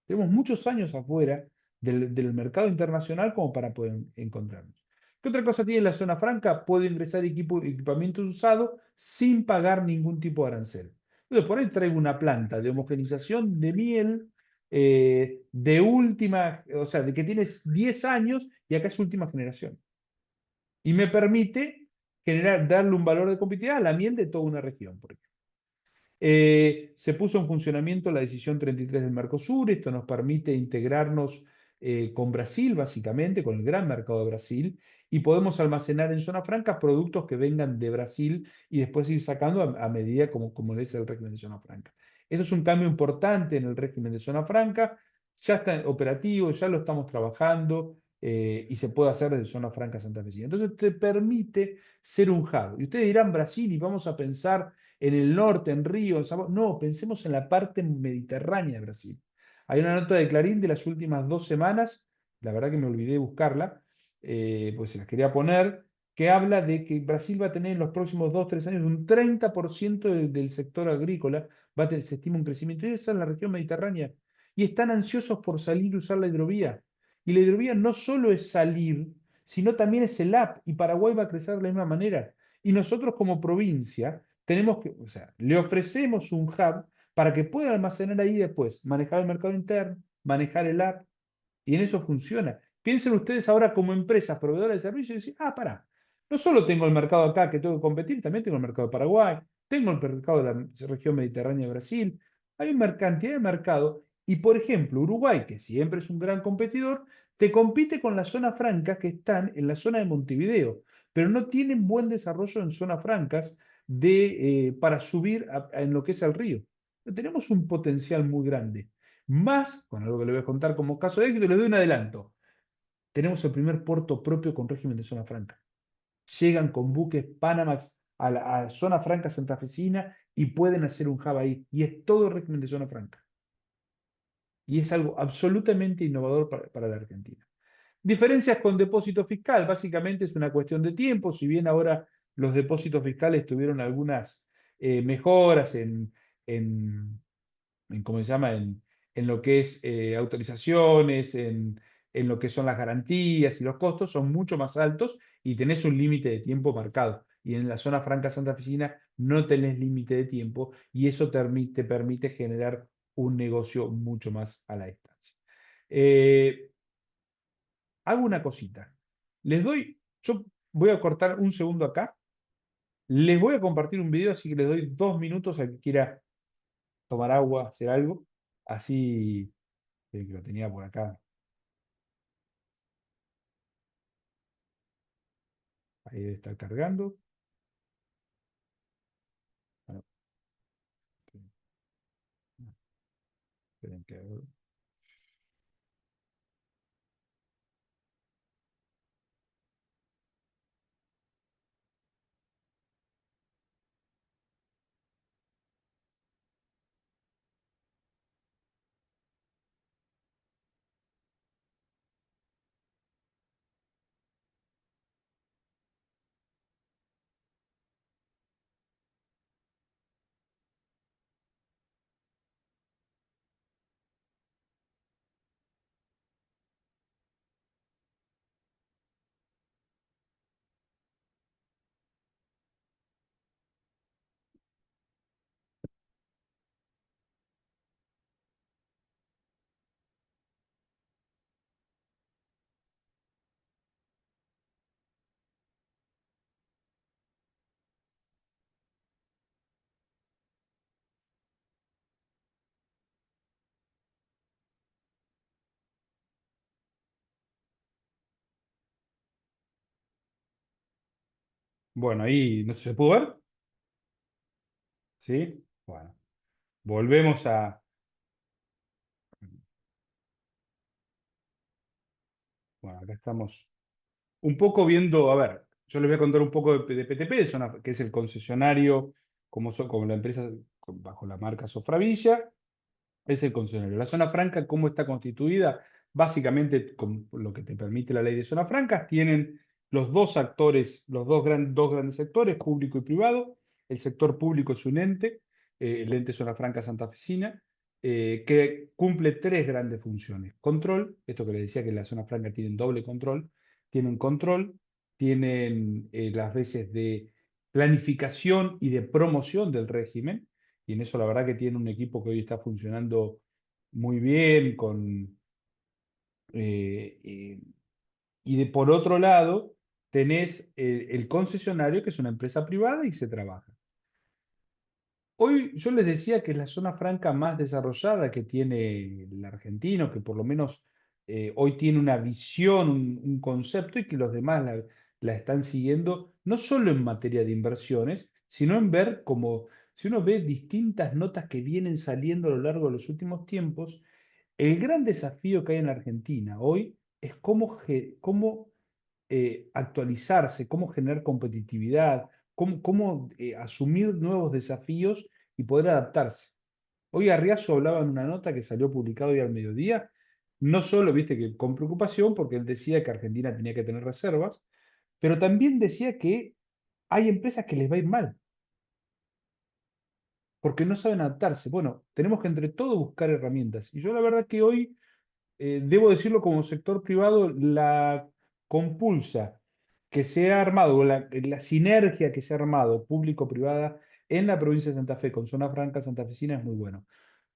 Tenemos muchos años afuera del mercado internacional como para poder encontrarnos. ¿Qué otra cosa tiene la zona franca? Puede ingresar equipamiento usado sin pagar ningún tipo de arancel. Entonces, por ahí traigo una planta de homogenización de miel de última, o sea, de que tienes 10 años y acá es última generación. Y me permite darle un valor de competitividad a la miel de toda una región, por ejemplo. Se puso en funcionamiento la decisión 33 del Mercosur. Esto nos permite integrarnos con Brasil, básicamente, con el gran mercado de Brasil, y podemos almacenar en zona franca productos que vengan de Brasil y después ir sacando a medida como es el régimen de zona franca. Eso es un cambio importante en el régimen de zona franca. Ya está operativo, ya lo estamos trabajando y se puede hacer desde zona franca santafesina. Entonces te permite ser un hub. Y ustedes dirán Brasil y vamos a pensar en el norte, en Río, en no, pensemos en la parte mediterránea de Brasil. Hay una nota de Clarín de las últimas 2 semanas, la verdad que me olvidé de buscarla, pues se las quería poner, que habla de que Brasil va a tener en los próximos 2, 3 años un 30% del sector agrícola, se estima un crecimiento, y esa es la región mediterránea. Y están ansiosos por salir y usar la hidrovía. Y la hidrovía no solo es salir, sino también es el app, y Paraguay va a crecer de la misma manera. Y nosotros como provincia tenemos que, o sea, le ofrecemos un hub para que pueda almacenar ahí después, manejar el mercado interno, manejar el app, y en eso funciona. Piensen ustedes ahora como empresas, proveedoras de servicios, y decir, para, no solo tengo el mercado acá que tengo que competir, también tengo el mercado de Paraguay, tengo el mercado de la región mediterránea de Brasil, hay una cantidad de mercado, y por ejemplo, Uruguay, que siempre es un gran competidor, te compite con las zonas francas que están en la zona de Montevideo, pero no tienen buen desarrollo en zonas francas para subir en lo que es el río. Tenemos un potencial muy grande. Más, con algo que le voy a contar como caso de éxito, les doy un adelanto. Tenemos el primer puerto propio con régimen de zona franca. Llegan con buques Panamax a zona franca santafesina y pueden hacer un hub ahí. Y es todo régimen de zona franca. Y es algo absolutamente innovador para la Argentina. Diferencias con depósito fiscal, básicamente es una cuestión de tiempo, si bien ahora los depósitos fiscales tuvieron algunas mejoras en, ¿cómo se llama? En lo que es autorizaciones, en lo que son las garantías y los costos son mucho más altos y tenés un límite de tiempo marcado. Y en la zona franca santafesina no tenés límite de tiempo y eso te permite generar un negocio mucho más a la distancia. Eh, Hago una cosita. Yo voy a cortar un segundo acá. Les voy a compartir un video, así que les doy 2 minutos al que quiera tomar agua, hacer algo. Así que lo tenía por acá. Ahí debe estar cargando. Bueno, esperen que- Bueno, ahí no sé, ¿se pudo ver? ¿Sí? Bueno, volvemos a... Bueno, acá estamos un poco viendo, a ver, yo les voy a contar un poco de PTP, que es el concesionario como la empresa bajo la marca Sofravilla, es el concesionario. La zona franca, ¿cómo está constituida? Básicamente, con lo que te permite la ley de zonas francas, tienen los dos actores, dos grandes sectores, público y privado. El sector público es un ente, el ente Zona Franca Santafesina, que cumple tres grandes funciones. Control, esto que les decía que la zona franca tienen doble control, tienen control, tienen las veces de planificación y de promoción del régimen, y en eso la verdad que tiene un equipo que hoy está funcionando muy bien, eh, eh, por otro lado, tenés el concesionario, que es una empresa privada y se trabaja. Hoy yo les decía que es la zona franca más desarrollada que tiene el argentino, que por lo menos hoy tiene una visión, un concepto, y que los demás la están siguiendo, no solo en materia de inversiones, sino en ver cómo, si uno ve distintas notas que vienen saliendo a lo largo de los últimos tiempos, el gran desafío que hay en la Argentina hoy es cómo actualizarse, cómo generar competitividad, cómo asumir nuevos desafíos y poder adaptarse. Hoy Arriazo hablaba en una nota que salió publicada hoy al mediodía, no solo, viste, que con preocupación, porque él decía que Argentina tenía que tener reservas, pero también decía que hay empresas que les va a ir mal, porque no saben adaptarse. Bueno, tenemos que entre todos buscar herramientas. Y yo la verdad que hoy debo decirlo como sector privado, la compulsa que se ha armado, o la sinergia que se ha armado público-privada en la provincia de Santa Fe con Zona Franca Santafesina es muy bueno.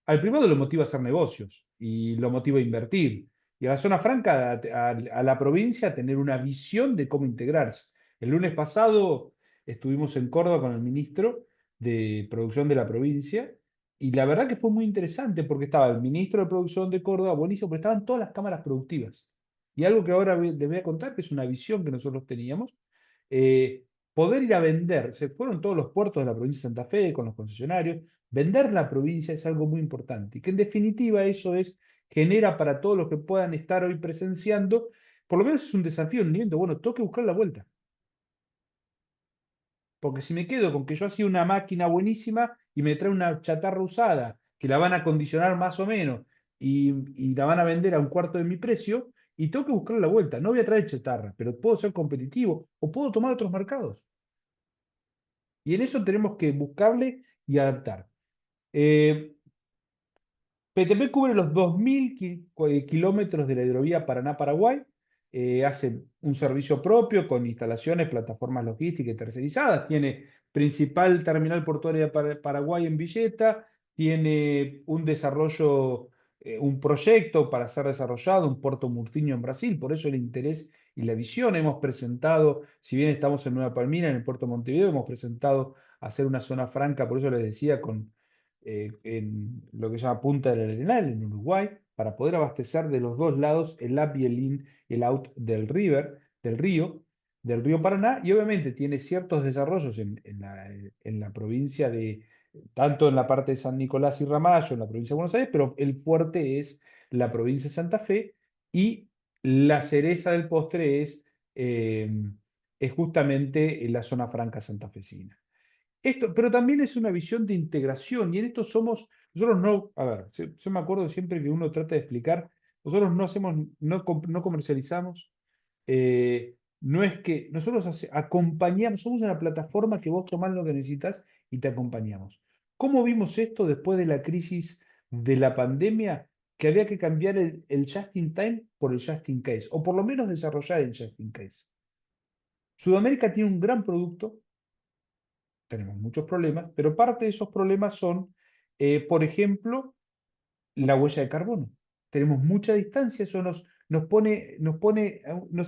Al privado lo motiva a hacer negocios y lo motiva a invertir. Y a la zona franca, a la provincia, a tener una visión de cómo integrarse. El lunes pasado estuvimos en Córdoba con el ministro de Producción de la provincia y la verdad que fue muy interesante porque estaba el ministro de Producción de Córdoba, buenísimo, pero estaban todas las cámaras productivas. Y algo que ahora les voy a contar, que es una visión que nosotros teníamos, eh, poder ir a vender. Se fueron todos los puertos de la provincia de Santa Fe con los concesionarios. Vender la provincia es algo muy importante y que en definitiva eso genera para todos los que puedan estar hoy presenciando, por lo menos es un desafío, un nivel de, bueno, tengo que buscar la vuelta. Porque si me quedo con que yo hacía una máquina buenísima y me trae una chatarra usada, que la van a condicionar más o menos y la van a vender a un cuarto de mi precio, y tengo que buscar la vuelta. No voy a traer chatarra, pero puedo ser competitivo o puedo tomar otros mercados. Y en eso tenemos que buscarle y adaptar. Eh, PTP cubre los 2.000 kilómetros de la hidrovía Paraná-Paraguay, hace un servicio propio con instalaciones, plataformas logísticas y tercerizadas, tiene principal terminal portuaria de Paraguay en Villeta, tiene un desarrollo, un proyecto para ser desarrollado, un puerto Murtinho en Brasil, por eso el interés y la visión. Hemos presentado, si bien estamos en Nueva Palmira, en el puerto Montevideo, hemos presentado hacer una zona franca, por eso les decía, en lo que se llama Punta del Arenal, en Uruguay, para poder abastecer de los dos lados el up y el in, el out del río Paraná, y obviamente tiene ciertos desarrollos en la provincia tanto en la parte de San Nicolás y Ramallo, en la provincia de Buenos Aires, pero el fuerte es la provincia de Santa Fe, y la cereza del postre eh, es justamente en la zona franca santafesina. Esto, pero también es una visión de integración y en esto nosotros no, a ver, yo me acuerdo siempre que uno trata de explicar, nosotros no hacemos, no comercializamos, no es que nosotros acompañamos, somos una plataforma que vos tomás lo que necesitas y te acompañamos. ¿Cómo vimos esto después de la crisis de la pandemia? Que había que cambiar el just in time por el just in case, o por lo menos desarrollar el just in case. Sudamérica tiene un gran producto, tenemos muchos problemas, pero parte de esos problemas son, por ejemplo, la huella de carbono. Tenemos mucha distancia, eso nos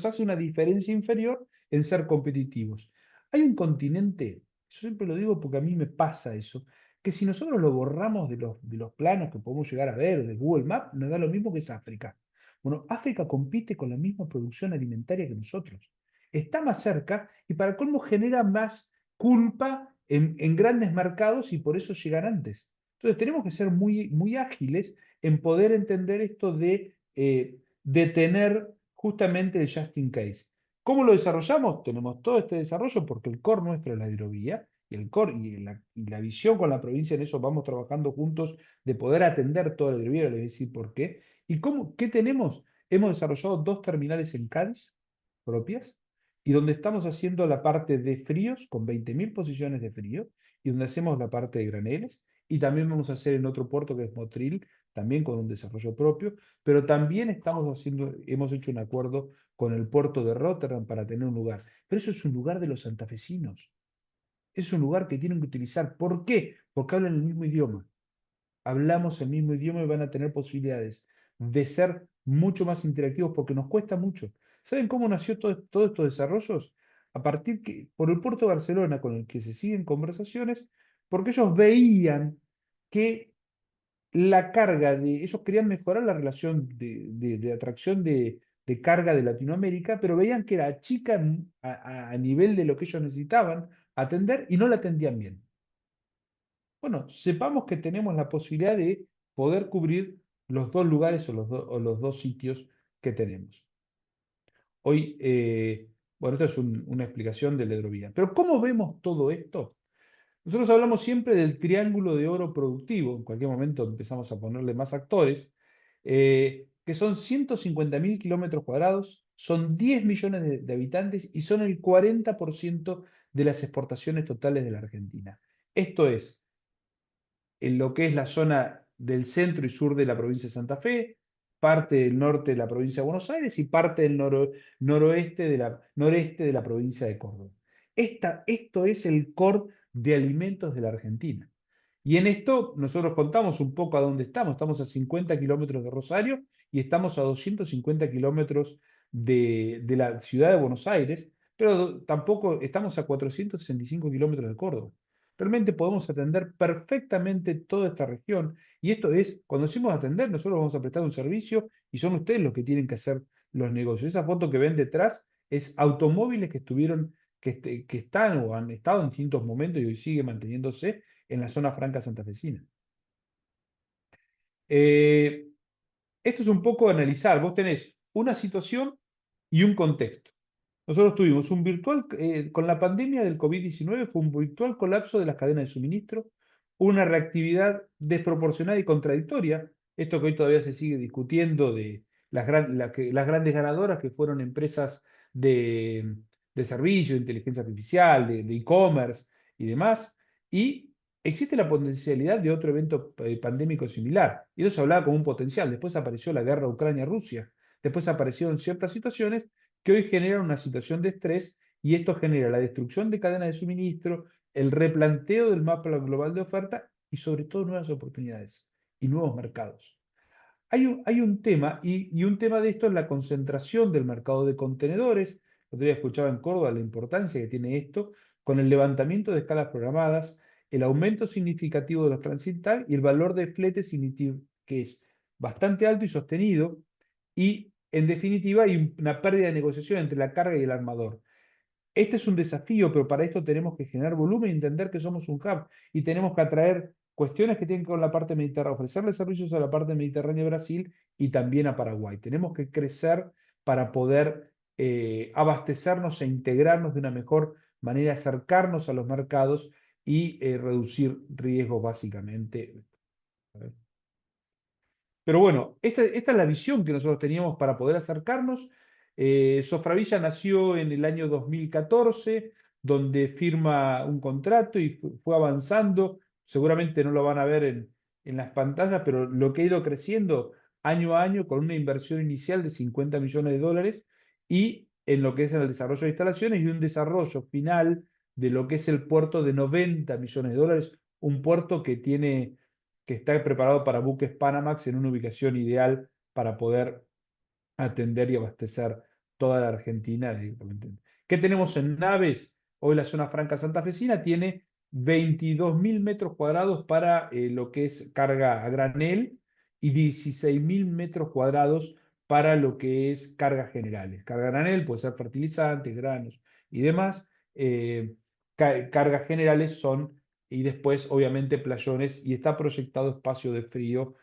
hace una diferencia inferior en ser competitivos. Hay un continente, yo siempre lo digo porque a mí me pasa eso, que si nosotros lo borramos de los planos que podemos llegar a ver, de Google Maps, nos da lo mismo que es África. Bueno, África compite con la misma producción alimentaria que nosotros. Está más cerca y para colmo genera más culpa en grandes mercados y por eso llegan antes. Entonces tenemos que ser muy, muy ágiles en poder entender esto de tener justamente el just in case. ¿Cómo lo desarrollamos? Tenemos todo este desarrollo porque el core nuestro es la hidrovía y el core y la visión con la provincia en eso vamos trabajando juntos de poder atender todo el hidrovío, les voy a decir por qué. ¿Y cómo, qué tenemos? Hemos desarrollado 2 terminales en Cádiz propias y donde estamos haciendo la parte de fríos con 20.000 posiciones de frío y donde hacemos la parte de graneles y también vamos a hacer en otro puerto que es Motril, también con un desarrollo propio, pero también hemos hecho un acuerdo con el puerto de Rotterdam para tener un lugar. Pero eso es un lugar de los santafesinos. Es un lugar que tienen que utilizar. ¿Por qué? Porque hablan el mismo idioma. Hablamos el mismo idioma y van a tener posibilidades de ser mucho más interactivos porque nos cuesta mucho. ¿Saben cómo nació todos estos desarrollos? A partir por el puerto de Barcelona con el que se siguen conversaciones, porque ellos veían que ellos querían mejorar la relación de atracción de carga de Latinoamérica, pero veían que era chica a nivel de lo que ellos necesitaban atender y no la atendían bien. Bueno, sepamos que tenemos la posibilidad de poder cubrir los dos lugares o los dos sitios que tenemos. Hoy, bueno, esta es una explicación de la hidrovía. Pero ¿cómo vemos todo esto? Nosotros hablamos siempre del triángulo de oro productivo, en cualquier momento empezamos a ponerle más actores, que son 150.000 kilómetros cuadrados, son 10 millones de habitantes y son el 40% de las exportaciones totales de la Argentina. Esto es, en lo que es la zona del centro y sur de la provincia de Santa Fe, parte del norte de la provincia de Buenos Aires y parte del noreste de la provincia de Córdoba. Esto es el core de alimentos de la Argentina. Y en esto nosotros contamos un poco a dónde estamos. Estamos a 50 kilómetros de Rosario y estamos a 250 kilómetros de la ciudad de Buenos Aires, pero tampoco estamos a 465 kilómetros de Córdoba. Realmente podemos atender perfectamente toda esta región. Y esto es, cuando decimos atender, nosotros vamos a prestar un servicio y son ustedes los que tienen que hacer los negocios. Esa foto que ven detrás es automóviles que que están o han estado en distintos momentos y hoy sigue manteniéndose en la zona franca santafesina. Eh, Esto es un poco analizar. Vos tenés una situación y un contexto. Nosotros tuvimos con la pandemia del COVID-19 fue un virtual colapso de las cadenas de suministro, una reactividad desproporcionada y contradictoria, esto que hoy todavía se sigue discutiendo de las grandes ganadoras que fueron empresas de, de servicio, de inteligencia artificial, de e-commerce y demás, y existe la potencialidad de otro evento pandémico similar, y eso se hablaba como un potencial, después apareció la guerra Ucrania-Rusia, después aparecieron ciertas situaciones que hoy generan una situación de estrés y esto genera la destrucción de cadenas de suministro, el replanteo del mapa global de oferta y sobre todo nuevas oportunidades y nuevos mercados. Hay un tema y un tema de esto es la concentración del mercado de contenedores. El otro día escuchaba en Córdoba la importancia que tiene esto con el levantamiento de escalas programadas, el aumento significativo de los transitar y el valor de flete que es bastante alto y sostenido y en definitiva hay una pérdida de negociación entre la carga y el armador. Este es un desafío, pero para esto tenemos que generar volumen y entender que somos un hub y tenemos que atraer cuestiones que tienen que ver con la parte mediterránea, ofrecerle servicios a la parte mediterránea de Brasil y también a Paraguay. Tenemos que crecer para poder abastecernos e integrarnos de una mejor manera, acercarnos a los mercados y reducir riesgos básicamente. Pero bueno, esta es la visión que nosotros teníamos para poder acercarnos. Sofravilla nació en el año 2014, donde firma un contrato y fue avanzando. Seguramente no lo van a ver en las pantallas, pero lo que ha ido creciendo año a año con una inversión inicial de 50 millones de dólares y en lo que es el desarrollo de instalaciones y un desarrollo final de lo que es el puerto de 90 millones de dólares, un puerto que está preparado para buques Panamax en una ubicación ideal para poder atender y abastecer toda la Argentina directamente. ¿Qué tenemos en naves? Hoy la zona franca santafesina tiene 22.000 metros cuadrados para lo que es carga a granel y 16.000 metros cuadrados para lo que es cargas generales. Carga a granel puede ser fertilizantes, granos y demás. Cargas generales son, y después obviamente playones, y está proyectado espacio de frío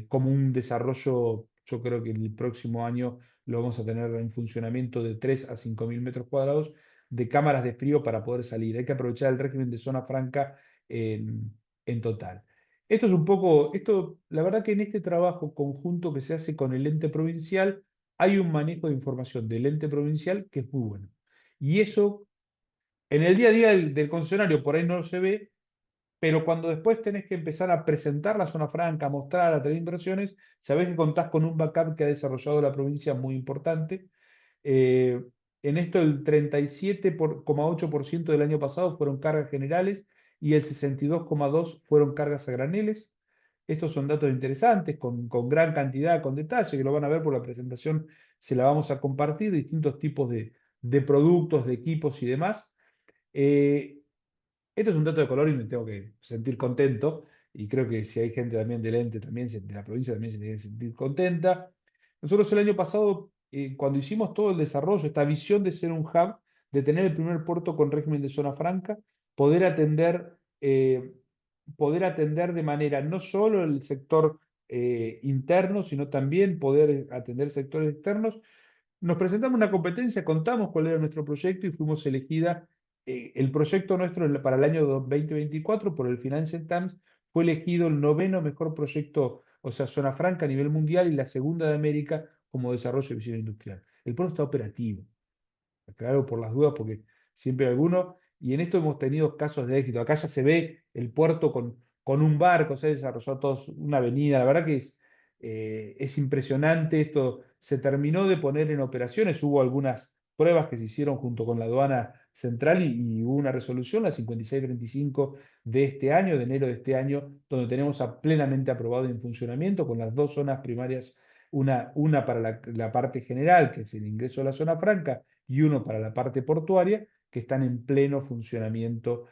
como un desarrollo, yo creo que el próximo año lo vamos a tener en funcionamiento de 3 a 5.000 metros cuadrados, de cámaras de frío para poder salir. Hay que aprovechar el régimen de zona franca en total. Esto es un poco, la verdad que en este trabajo conjunto que se hace con el ente provincial, hay un manejo de información del ente provincial que es muy bueno. Y eso, en el día a día del concesionario, por ahí no se ve, pero cuando después tenés que empezar a presentar la zona franca, a mostrar, a tener inversiones, sabés que contás con un backup que ha desarrollado la provincia muy importante. Eh, en esto el 37,8% del año pasado fueron cargas generales y el 62,2% fueron cargas a graneles. Estos son datos interesantes, con gran cantidad, con detalle, que lo van a ver por la presentación, se la vamos a compartir, distintos tipos de productos, de equipos y demás. Eh, Esto es un dato de color y me tengo que sentir contento. Y creo que si hay gente también del ente, también de la provincia, también se tiene que sentir contenta. Nosotros el año pasado, cuando hicimos todo el desarrollo, esta visión de ser un hub, de tener el primer puerto con régimen de zona franca, poder atender, eh, poder atender de manera no solo el sector interno, sino también poder atender sectores externos, nos presentamos una competencia, contamos cuál era nuestro proyecto y fuimos elegida. El proyecto nuestro para el año 2024 por el Financial Times fue elegido el noveno mejor proyecto, o sea, zona franca a nivel mundial y la segunda de América como desarrollo de visión industrial. El puerto está operativo, aclaro por las dudas porque siempre hay alguno, y en esto hemos tenido casos de éxito. Acá ya se ve el puerto con un barco, se ha desarrollado toda una avenida, la verdad que es impresionante. Esto se terminó de poner en operaciones, hubo algunas pruebas que se hicieron junto con la aduana central y hubo una resolución, la 5635 de este año, de enero de este año, donde tenemos plenamente aprobado en funcionamiento con las dos zonas primarias, una para la parte general, que es el ingreso a la zona franca, y uno para la parte portuaria, que están en pleno funcionamiento,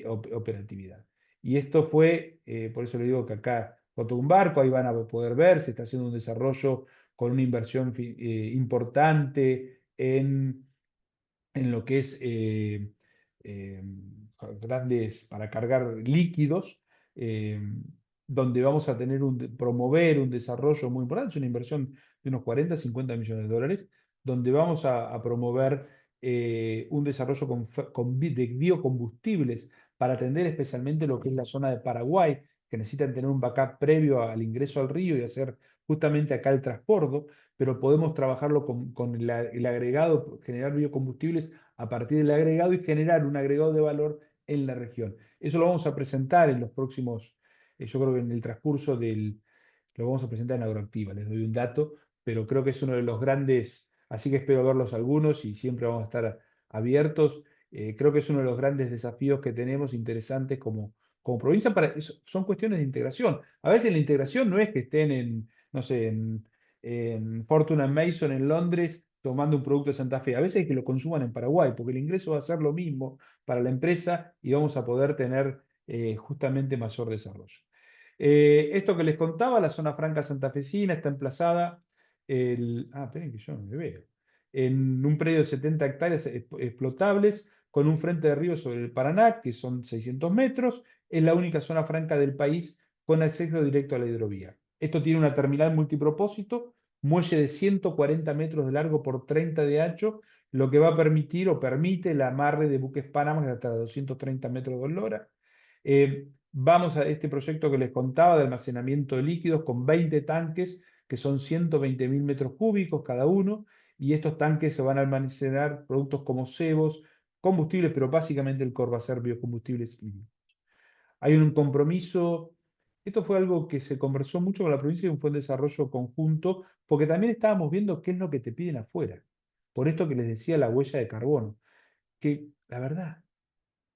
operatividad. Y esto fue, por eso le digo que acá cotó un barco, ahí van a poder ver, se está haciendo un desarrollo con una inversión importante en lo que es eh, grandes para cargar líquidos, eh, donde vamos a tener promover un desarrollo muy importante, es una inversión de unos 40, 50 millones de dólares, donde vamos a promover un desarrollo de biocombustibles para atender especialmente lo que es la zona de Paraguay, que necesitan tener un backup previo al ingreso al río y hacer justamente acá el transporte, pero podemos trabajarlo con el agregado, generar biocombustibles a partir del agregado y generar un agregado de valor en la región. Eso lo vamos a presentar en los próximos, yo creo que en el transcurso lo vamos a presentar en Agroactiva, les doy un dato, pero creo que es uno de los grandes, así que espero verlos algunos y siempre vamos a estar abiertos. Creo que es uno de los grandes desafíos que tenemos interesantes como provincia. Son cuestiones de integración. A veces la integración no es que estén no sé, en Fortuna Mason en Londres tomando un producto de Santa Fe. A veces es que lo consuman en Paraguay, porque el ingreso va a ser lo mismo para la empresa y vamos a poder tener justamente mayor desarrollo. Esto que les contaba, la zona franca santafesina está emplazada, esperen que yo no me veo, en un predio de 70 hectáreas explotables con un frente de río sobre el Paraná, que son 600 metros. Es la única zona franca del país con acceso directo a la hidrovía. Esto tiene una terminal multipropósito, muelle de 140 metros de largo por 30 de ancho, lo que va a permitir o permite el amarre de buques Panamá de hasta 230 metros de eslora. Vamos a este proyecto que les contaba de almacenamiento de líquidos con 20 tanques, que son 120.000 metros cúbicos cada uno, y estos tanques se van a almacenar productos como cebos, combustibles, pero básicamente el core va a ser biocombustibles hídricos. Hay un compromiso. Esto fue algo que se conversó mucho con la provincia y fue un desarrollo conjunto, porque también estábamos viendo qué es lo que te piden afuera. Por esto que les decía la huella de carbono, que la verdad,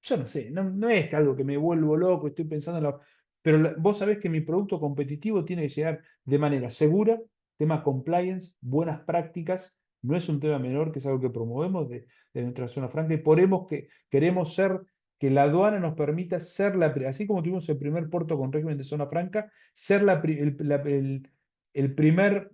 yo no sé, no es algo que me vuelvo loco, estoy pensando en pero vos sabés que mi producto competitivo tiene que llegar de manera segura, tema compliance, buenas prácticas, no es un tema menor, que es algo que promovemos de nuestra zona franca y queremos ser, que la aduana nos permita ser así como tuvimos el primer puerto con régimen de zona franca, ser el primer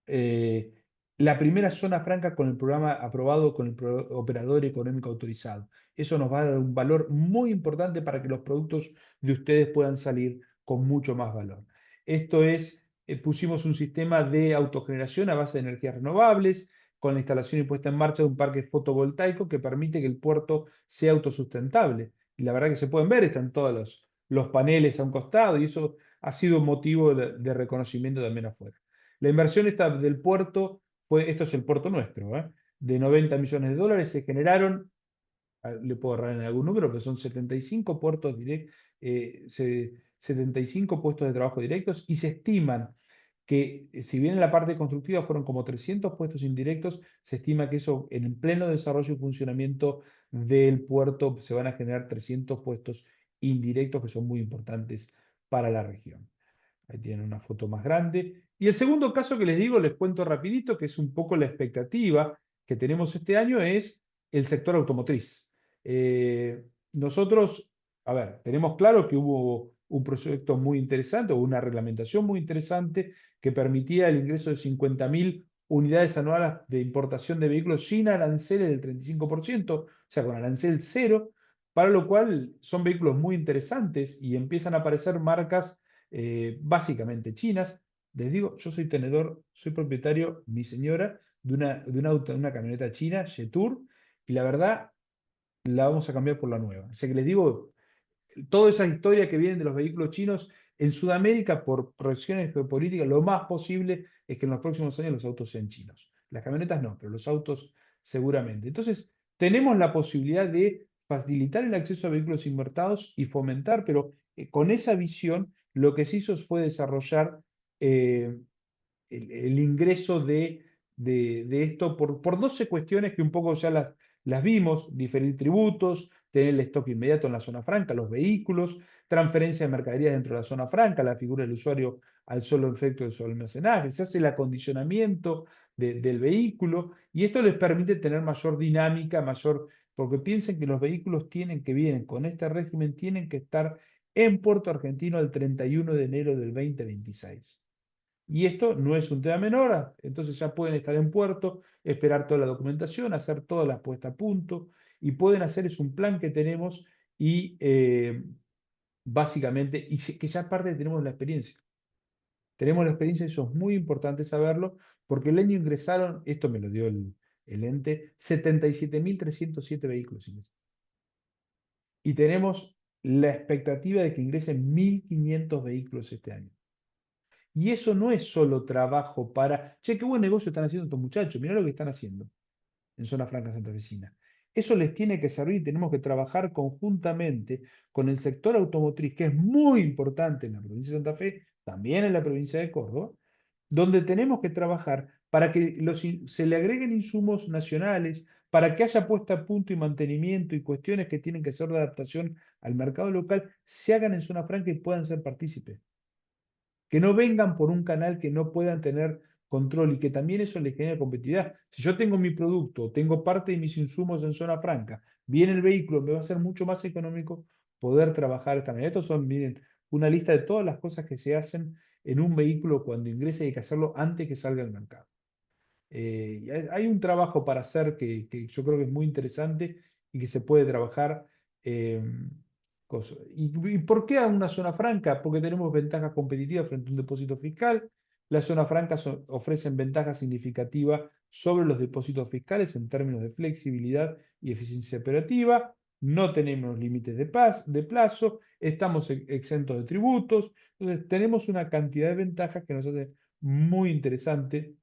eh, la primera zona franca con el programa aprobado con el operador económico autorizado. Eso nos va a dar un valor muy importante para que los productos de ustedes puedan salir con mucho más valor. Esto es, pusimos un sistema de autogeneración a base de energías renovables, con la instalación y puesta en marcha de un parque fotovoltaico que permite que el puerto sea autosustentable. Y la verdad que se pueden ver, están todos los paneles a un costado y eso ha sido un motivo de reconocimiento también afuera. La inversión esta del puerto esto es el puerto nuestro, de 90 millones de dólares, se generaron, le puedo ahorrar en algún número, pero son 75 puertos 75 puestos de trabajo directos y se estiman que si bien en la parte constructiva fueron como 300 puestos indirectos, se estima que eso en el pleno desarrollo y funcionamiento del puerto se van a generar 300 puestos indirectos que son muy importantes para la región. Ahí tienen una foto más grande. Y el segundo caso que les digo, les cuento rapidito, que es un poco la expectativa que tenemos este año, es el sector automotriz. Nosotros, a ver, tenemos claro que hubo un proyecto muy interesante o una reglamentación muy interesante que permitía el ingreso de 50.000 unidades anuales de importación de vehículos sin aranceles del 35%, o sea, con arancel cero, para lo cual son vehículos muy interesantes y empiezan a aparecer marcas básicamente chinas. Les digo, yo soy tenedor, soy propietario, mi señora, de una camioneta china, Jetour, y la verdad la vamos a cambiar por la nueva. O sea que les digo, toda esa historia que vienen de los vehículos chinos en Sudamérica por presiones geopolíticas, lo más posible es que en los próximos años los autos sean chinos. Las camionetas no, pero los autos seguramente. Entonces, tenemos la posibilidad de facilitar el acceso a vehículos importados y fomentar, pero con esa visión lo que se hizo fue desarrollar eh, el ingreso de esto por 12 cuestiones que un poco ya las vimos, diferir tributos, tener el stock inmediato en la zona franca, los vehículos, transferencia de mercaderías dentro de la zona franca, la figura del usuario al solo efecto de su almacenaje, se hace el acondicionamiento del vehículo y esto les permite tener mayor dinámica, porque piensen que los vehículos que vienen con este régimen tienen que estar en Puerto Argentino el 31 de enero del 2026. Y esto no es un tema menor, entonces ya pueden estar en puerto, esperar toda la documentación, hacer toda la puesta a punto, y pueden hacer, es un plan que tenemos y básicamente, que ya aparte tenemos la experiencia. Tenemos la experiencia y eso es muy importante saberlo, porque el año ingresaron, esto me lo dio el ente, 77.307 vehículos ingresados. Y tenemos la expectativa de que ingresen 1.500 vehículos este año. Y eso no es solo trabajo che, qué buen negocio están haciendo estos muchachos, mirá lo que están haciendo en Zona Franca Santafesina. Eso les tiene que servir, tenemos que trabajar conjuntamente con el sector automotriz, que es muy importante en la provincia de Santa Fe, también en la provincia de Córdoba, donde tenemos que trabajar para que se le agreguen insumos nacionales, para que haya puesta a punto y mantenimiento y cuestiones que tienen que ser de adaptación al mercado local, se hagan en Zona Franca y puedan ser partícipes, que no vengan por un canal que no puedan tener control y que también eso les genera competitividad. Si yo tengo mi producto, tengo parte de mis insumos en zona franca, viene el vehículo, me va a ser mucho más económico poder trabajar de esta manera. Estos son, miren, una lista de todas las cosas que se hacen en un vehículo cuando ingresa y hay que hacerlo antes que salga al mercado. Hay un trabajo para hacer que yo creo que es muy interesante y que se puede trabajar. eh, ¿Y por qué a una zona franca? Porque tenemos ventajas competitivas frente a un depósito fiscal. Las zonas francas ofrecen ventajas significativas sobre los depósitos fiscales en términos de flexibilidad y eficiencia operativa. No tenemos límites de plazo, estamos exentos de tributos. Entonces, tenemos una cantidad de ventajas que nos hace muy interesante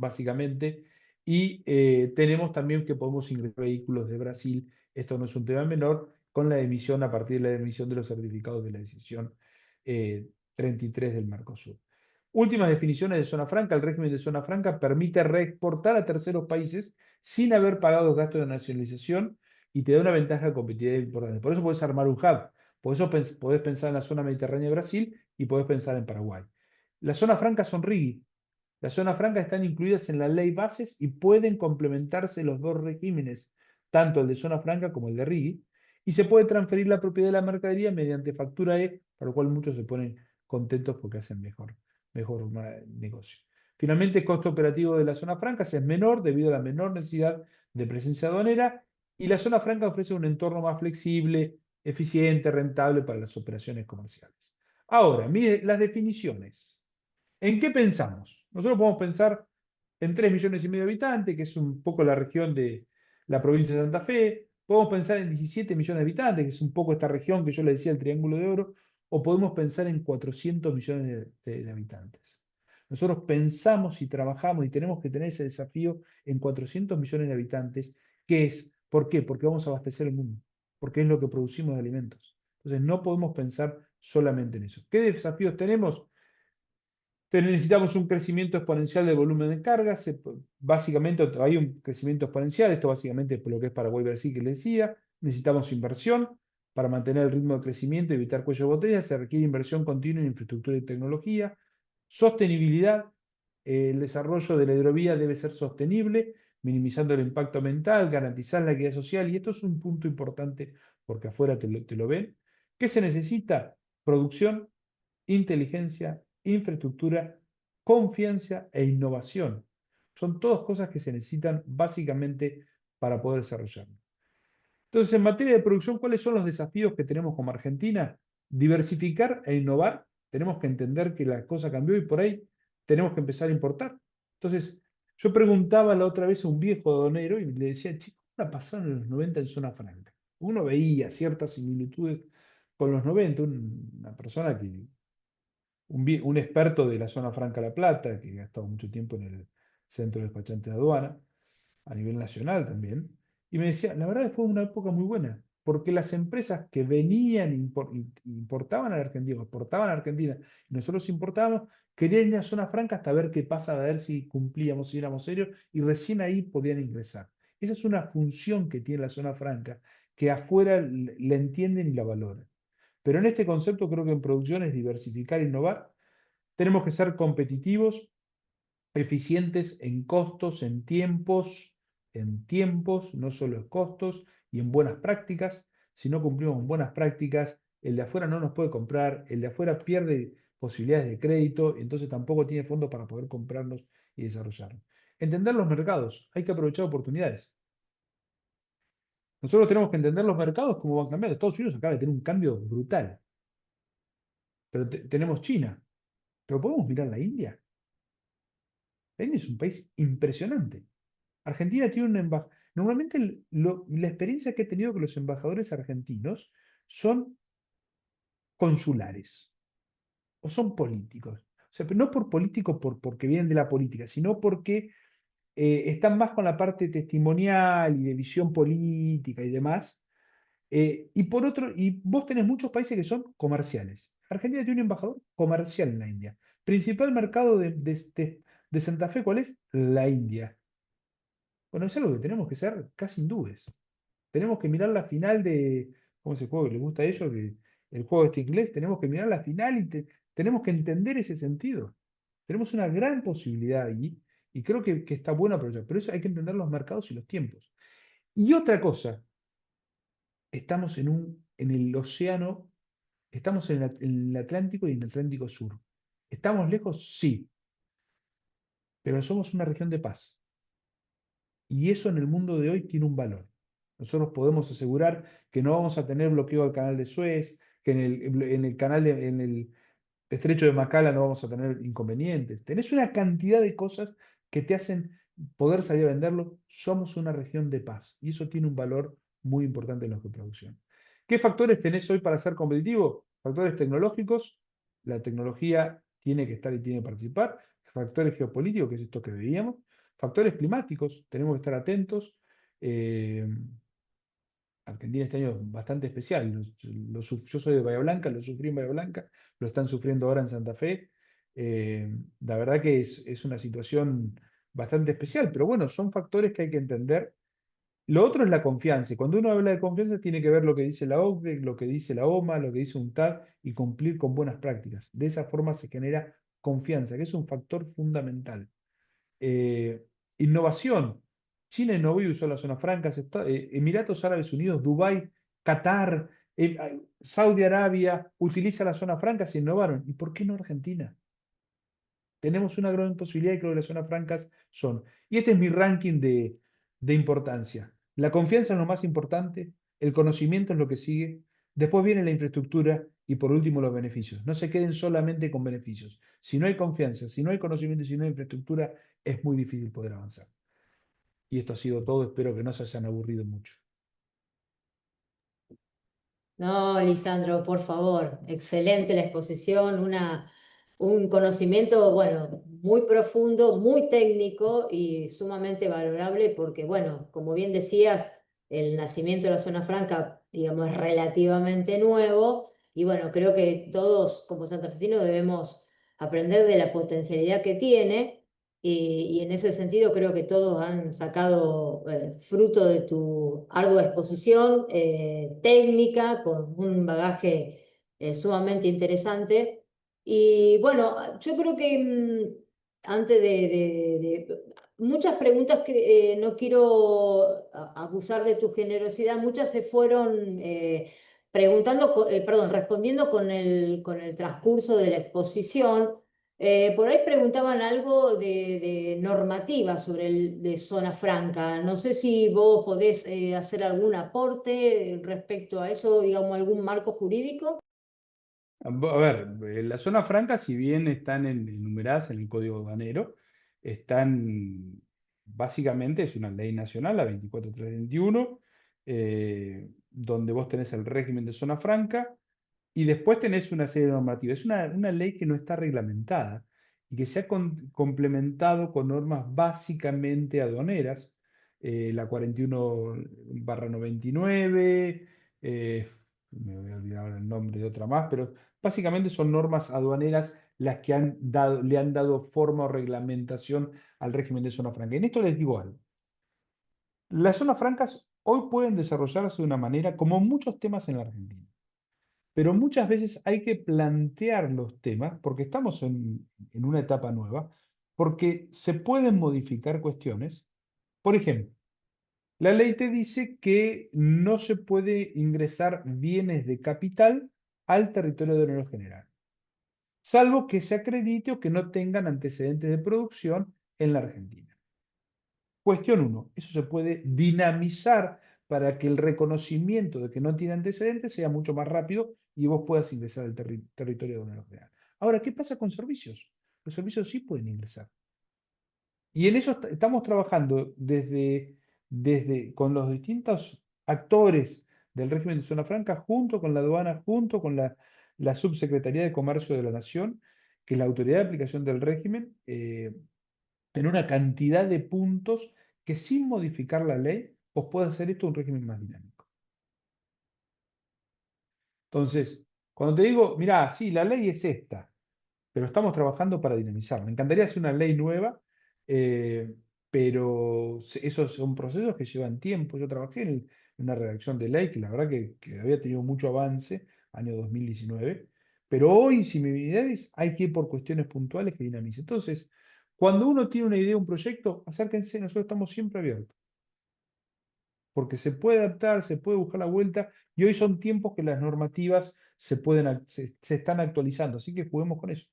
básicamente. Y tenemos también que podemos ingresar vehículos de Brasil, esto no es un tema menor, con la emisión a partir de la emisión de los certificados de la decisión 33 del Mercosur. Últimas definiciones de zona franca. El régimen de zona franca permite reexportar a terceros países sin haber pagado los gastos de nacionalización y te da una ventaja competitiva importante. Por eso puedes armar un hub. Por eso podés pensar en la zona mediterránea de Brasil y podés pensar en Paraguay. Las zonas francas son RIGI. Las zonas francas están incluidas en la ley bases y pueden complementarse los dos regímenes, tanto el de zona franca como el de RIGI, y se puede transferir la propiedad de la mercadería mediante factura E, para lo cual muchos se ponen contentos porque hacen mejor negocio. Finalmente, el costo operativo de las zonas francas es menor debido a la menor necesidad de presencia aduanera y la zona franca ofrece un entorno más flexible, eficiente, rentable para las operaciones comerciales. Ahora, mire las definiciones. ¿En qué pensamos? Nosotros podemos pensar en 3,5 millones de habitantes, que es un poco la región de la provincia de Santa Fe. Podemos pensar en 17 millones de habitantes, que es un poco esta región que yo le decía, el Triángulo de Oro, o podemos pensar en 400 millones de habitantes. Nosotros pensamos y trabajamos y tenemos que tener ese desafío en 400 millones de habitantes, que es, ¿por qué? Porque vamos a abastecer el mundo, porque es lo que producimos de alimentos. Entonces no podemos pensar solamente en eso. ¿Qué desafíos tenemos? Necesitamos un crecimiento exponencial del volumen de cargas. Básicamente hay un crecimiento exponencial, esto básicamente es lo que es Paraguay-Brasil que le decía. Necesitamos inversión para mantener el ritmo de crecimiento y evitar cuello de botella. Se requiere inversión continua en infraestructura y tecnología. Sostenibilidad. El desarrollo de la hidrovía debe ser sostenible, minimizando el impacto ambiental, garantizar la equidad social. Y esto es un punto importante porque afuera te lo ven. ¿Qué se necesita? Producción, inteligencia, infraestructura, confianza e innovación. Son todas cosas que se necesitan básicamente para poder desarrollarlo. Entonces, en materia de producción, ¿cuáles son los desafíos que tenemos como Argentina? Diversificar e innovar. Tenemos que entender que la cosa cambió y por ahí tenemos que empezar a importar. Entonces, yo preguntaba la otra vez a un viejo donero y le decía, chico, ¿qué ha pasado en los 90 en zona franca? Uno veía ciertas similitudes con los 90, una persona que un experto de la zona franca La Plata, que ha estado mucho tiempo en el centro de despachantes de aduana, a nivel nacional también, y me decía, la verdad que fue una época muy buena, porque las empresas que venían, importaban a la Argentina, exportaban a la Argentina, y nosotros importábamos, querían ir a zona franca hasta ver qué pasa, a ver si cumplíamos, si éramos serios, y recién ahí podían ingresar. Esa es una función que tiene la zona franca, que afuera la entienden y la valoran. Pero en este concepto creo que en producción es diversificar e innovar. Tenemos que ser competitivos, eficientes en tiempos, no solo en costos y en buenas prácticas. Si no cumplimos con buenas prácticas, el de afuera no nos puede comprar, el de afuera pierde posibilidades de crédito, entonces tampoco tiene fondos para poder comprarnos y desarrollarnos. Entender los mercados, hay que aprovechar oportunidades. Nosotros tenemos que entender los mercados, cómo van cambiando. Estados Unidos acaba de tener un cambio brutal, pero tenemos China, pero podemos mirar la India. La India es un país impresionante. Argentina tiene un embajador. Normalmente la experiencia que he tenido con los embajadores argentinos son consulares o son políticos. O sea, pero no por políticos porque vienen de la política, sino porque están más con la parte testimonial y de visión política y demás. Y por otro, y vos tenés muchos países que son comerciales. Argentina tiene un embajador comercial en la India. Principal mercado de Santa Fe, ¿cuál es? La India. Bueno, es algo que tenemos que ser casi hindúes. Tenemos que mirar la final de, ¿cómo es el juego que les gusta a ellos? Que el juego este inglés, tenemos que mirar la final y tenemos que entender ese sentido. Tenemos una gran posibilidad ahí y creo que está bueno aprovechar, pero eso hay que entender los mercados y los tiempos. Y otra cosa, estamos en el océano, estamos en el Atlántico y en el Atlántico Sur. ¿Estamos lejos? Sí, pero somos una región de paz. Y eso en el mundo de hoy tiene un valor. Nosotros podemos asegurar que no vamos a tener bloqueo al canal de Suez, que en el estrecho de Macala no vamos a tener inconvenientes. Tenés una cantidad de cosas que te hacen poder salir a venderlo. Somos una región de paz y eso tiene un valor muy importante en la producción. ¿Qué factores tenés hoy para ser competitivo? Factores tecnológicos. La tecnología tiene que estar y tiene que participar. Factores geopolíticos, que es esto que veíamos. Factores climáticos, tenemos que estar atentos. Eh, Argentina este año es bastante especial. Yo soy de Bahía Blanca, lo sufrí en Bahía Blanca, lo están sufriendo ahora en Santa Fe. La verdad que es una situación bastante especial, pero bueno, son factores que hay que entender. Lo otro es la confianza. Y cuando uno habla de confianza, tiene que ver lo que dice la OCDE, lo que dice la OMA, lo que dice UNTAD y cumplir con buenas prácticas. De esa forma se genera confianza, que es un factor fundamental. Eh, Innovación. China innovó y usó las zonas francas. Emiratos Árabes Unidos, Dubái, Qatar, Saudi Arabia utiliza las zonas francas e innovaron. ¿Y por qué no Argentina? Tenemos una gran posibilidad y creo que las zonas francas son. Y este es mi ranking de importancia. La confianza es lo más importante, el conocimiento es lo que sigue, después viene la infraestructura y por último los beneficios. No se queden solamente con beneficios. Si no hay confianza, si no hay conocimiento y si no hay infraestructura, es muy difícil poder avanzar. Y esto ha sido todo, espero que no se hayan aburrido mucho. No, Lisandro, por favor, excelente la exposición, un conocimiento, bueno, muy profundo, muy técnico y sumamente valorable porque, bueno, como bien decías, el nacimiento de la zona franca, digamos, es relativamente nuevo y, bueno, creo que todos como santafesinos debemos aprender de la potencialidad que tiene y en ese sentido creo que todos han sacado fruto de tu ardua exposición técnica, con un bagaje sumamente interesante. Y bueno, yo creo que antes muchas preguntas que no quiero abusar de tu generosidad, muchas se fueron perdón, respondiendo con el transcurso de la exposición. Por ahí preguntaban algo de normativa sobre de zona franca. No sé si vos podés hacer algún aporte respecto a eso, digamos, algún marco jurídico. A ver, las zonas francas, si bien están enumeradas en el Código Aduanero, están, básicamente es una ley nacional, la 24321, donde vos tenés el régimen de zona franca y después tenés una serie de normativas. Es una ley que no está reglamentada y que se ha complementado con normas básicamente aduaneras, la 41/99, me voy a olvidar ahora el nombre de otra más, pero básicamente son normas aduaneras las que le han dado forma o reglamentación al régimen de zona franca. En esto les digo algo. Las zonas francas hoy pueden desarrollarse de una manera como muchos temas en la Argentina, pero muchas veces hay que plantear los temas porque estamos en una etapa nueva, porque se pueden modificar cuestiones. Por ejemplo, la ley te dice que no se puede ingresar bienes de capital al territorio de honor general, salvo que se acredite o que no tengan antecedentes de producción en la Argentina. Cuestión uno, eso se puede dinamizar para que el reconocimiento de que no tiene antecedentes sea mucho más rápido y vos puedas ingresar al territorio de honor general. Ahora, ¿qué pasa con servicios? Los servicios sí pueden ingresar. Y en eso estamos trabajando con los distintos actores del régimen de zona franca, junto con la aduana, junto con la Subsecretaría de Comercio de la Nación, que es la autoridad de aplicación del régimen, en una cantidad de puntos que sin modificar la ley, os puede hacer esto un régimen más dinámico. Entonces, cuando te digo, mira, sí, la ley es esta, pero estamos trabajando para dinamizar. Me encantaría hacer una ley nueva, eh, pero esos son procesos que llevan tiempo. Yo trabajé en una redacción de ley que la verdad que había tenido mucho avance, año 2019, pero hoy, si me es, hay que ir por cuestiones puntuales que dinamicen. Entonces, cuando uno tiene una idea, un proyecto, acérquense, nosotros estamos siempre abiertos, porque se puede adaptar, se puede buscar la vuelta, y hoy son tiempos que las normativas se están actualizando, así que juguemos con eso.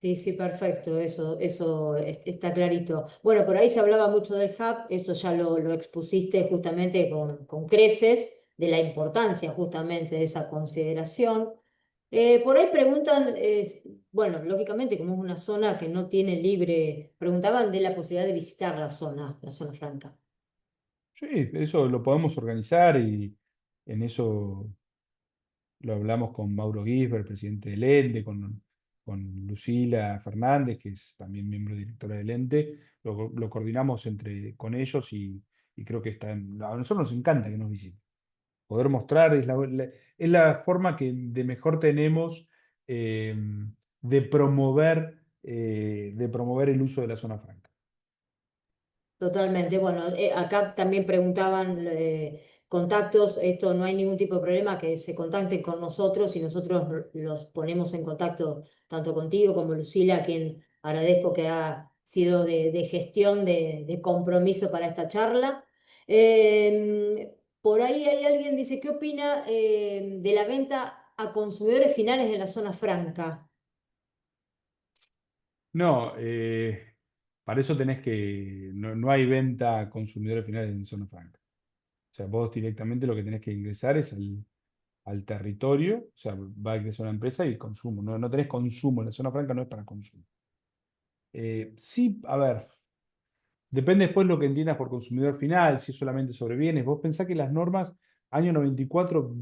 Sí, sí, perfecto, eso está clarito. Bueno, por ahí se hablaba mucho del hub, esto ya lo expusiste justamente con creces, de la importancia justamente de esa consideración. Por ahí preguntan, bueno, lógicamente como es una zona que no tiene libre, preguntaban de la posibilidad de visitar la zona franca. Sí, eso lo podemos organizar y en eso lo hablamos con Mauro Gisbert, presidente del ente, con Lucila Fernández, que es también miembro directora del ente. Lo coordinamos con ellos y creo que a nosotros nos encanta que nos visiten. Poder mostrar es la forma que de mejor tenemos eh, de promover el uso de la zona franca. Totalmente. Bueno, acá también preguntaban contactos, esto no hay ningún tipo de problema, que se contacten con nosotros y nosotros los ponemos en contacto tanto contigo como Lucila, a quien agradezco que ha sido de gestión de compromiso para esta charla. Por ahí hay alguien dice, ¿qué opina de la venta a consumidores finales en la zona franca? No, para eso no hay venta a consumidores finales en zona franca. O sea, vos directamente lo que tenés que ingresar es al territorio, o sea, va a crecer una empresa y consumo. No, no tenés consumo, la zona franca no es para consumo. Sí, a ver, depende después lo que entiendas por consumidor final, si es solamente sobre bienes. Vos pensás que las normas, año 94,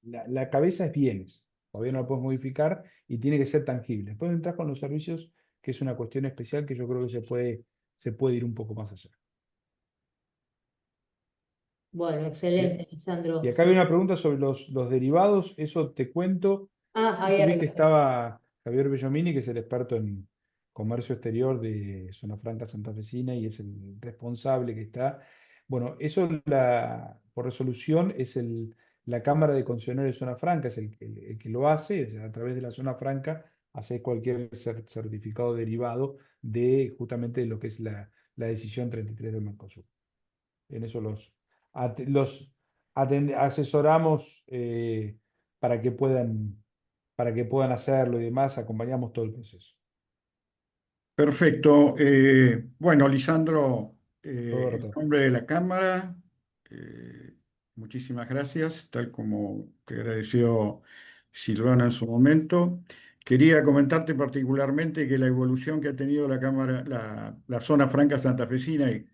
la cabeza es bienes. Todavía no la puedes modificar y tiene que ser tangible. Después entras con los servicios, que es una cuestión especial que yo creo que se puede ir un poco más allá. Bueno, Y, excelente, Lisandro. y acá hay una pregunta sobre los derivados, eso te cuento. Ah, ahí Justo vi que arreglaste. estaba Javier Bellomini, que es el experto en comercio exterior de Zona Franca Santafesina y es el responsable que está. Bueno, eso por resolución es la Cámara de Concesionarios de Zona Franca, es el que lo hace, es a través de la Zona Franca, hace cualquier certificado derivado de justamente lo que es la decisión 33 del Mercosur. En eso los asesoramos para que puedan, para que puedan hacerlo y demás, acompañamos todo el proceso. Perfecto. Bueno, Lisandro, en Roberto, nombre de la Cámara, eh, muchísimas gracias, tal como te agradeció Silvana en su momento. Quería comentarte particularmente que la evolución que ha tenido la Cámara, la zona franca santafesina y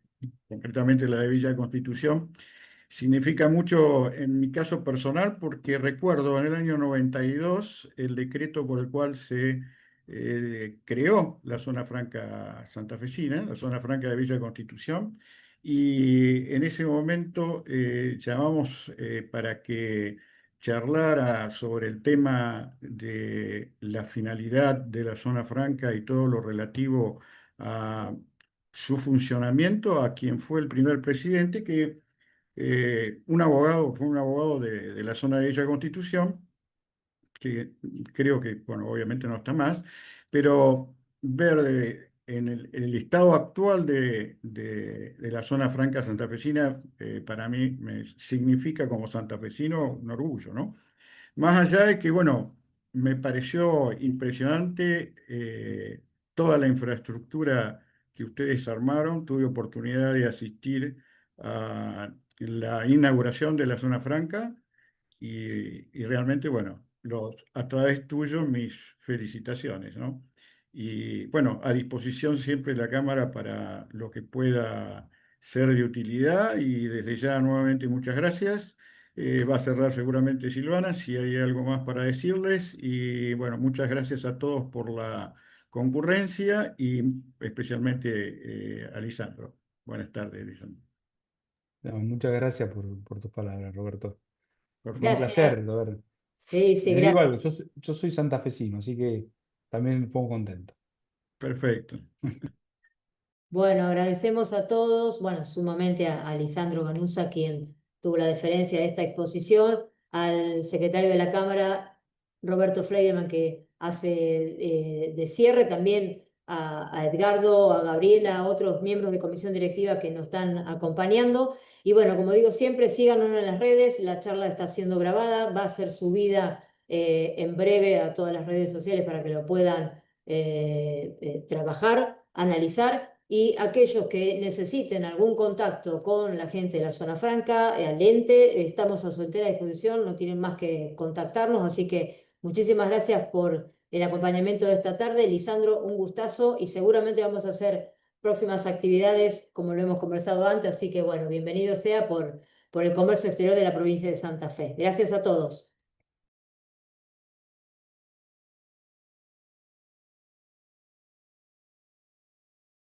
concretamente la de Villa Constitución, significa mucho en mi caso personal porque recuerdo en el año 92 el decreto por el cual se creó la zona franca santafesina, la zona franca de Villa Constitución, y en ese momento llamamos para que charlara sobre el tema de la finalidad de la zona franca y todo lo relativo a su funcionamiento, a quien fue el primer presidente, que fue un abogado de la zona de Villa Constitución, que creo que, bueno, obviamente no está más, pero ver en el estado actual de la zona franca santafesina, para mí me significa como santafesino un orgullo, ¿no? Más allá de que, bueno, me pareció impresionante toda la infraestructura que ustedes armaron. Tuve oportunidad de asistir a la inauguración de la zona franca y realmente, bueno, a través tuyo mis felicitaciones, ¿no? Y bueno, a disposición siempre la Cámara para lo que pueda ser de utilidad y desde ya nuevamente muchas gracias. Va a cerrar seguramente Silvana, si hay algo más para decirles. Y bueno, muchas gracias a todos por la concurrencia y especialmente a Lisandro. Buenas tardes, Lisandro. no, muchas gracias por tus palabras, Roberto. Por Fue un favor. Gracias. placer, a ver. Sí, sí, Les digo gracias. algo, yo soy santafesino, así que también me pongo contento. Perfecto. Bueno, agradecemos a todos, bueno, sumamente a Lisandro Ganuza, quien tuvo la deferencia de esta exposición, al secretario de la Cámara, Roberto Fleiderman, que hace de cierre, también a Edgardo, a Gabriela, a otros miembros de comisión directiva que nos están acompañando. Y bueno, como digo siempre, síganos en las redes, la charla está siendo grabada, va a ser subida en breve a todas las redes sociales para que lo puedan trabajar, analizar. Y aquellos que necesiten algún contacto con la gente de la zona franca, al ente, estamos a su entera disposición, no tienen más que contactarnos, así que muchísimas gracias por el acompañamiento de esta tarde. Lisandro, un gustazo y seguramente vamos a hacer próximas actividades como lo hemos conversado antes, así que bueno, bienvenido sea por el comercio exterior de la provincia de Santa Fe. Gracias a todos.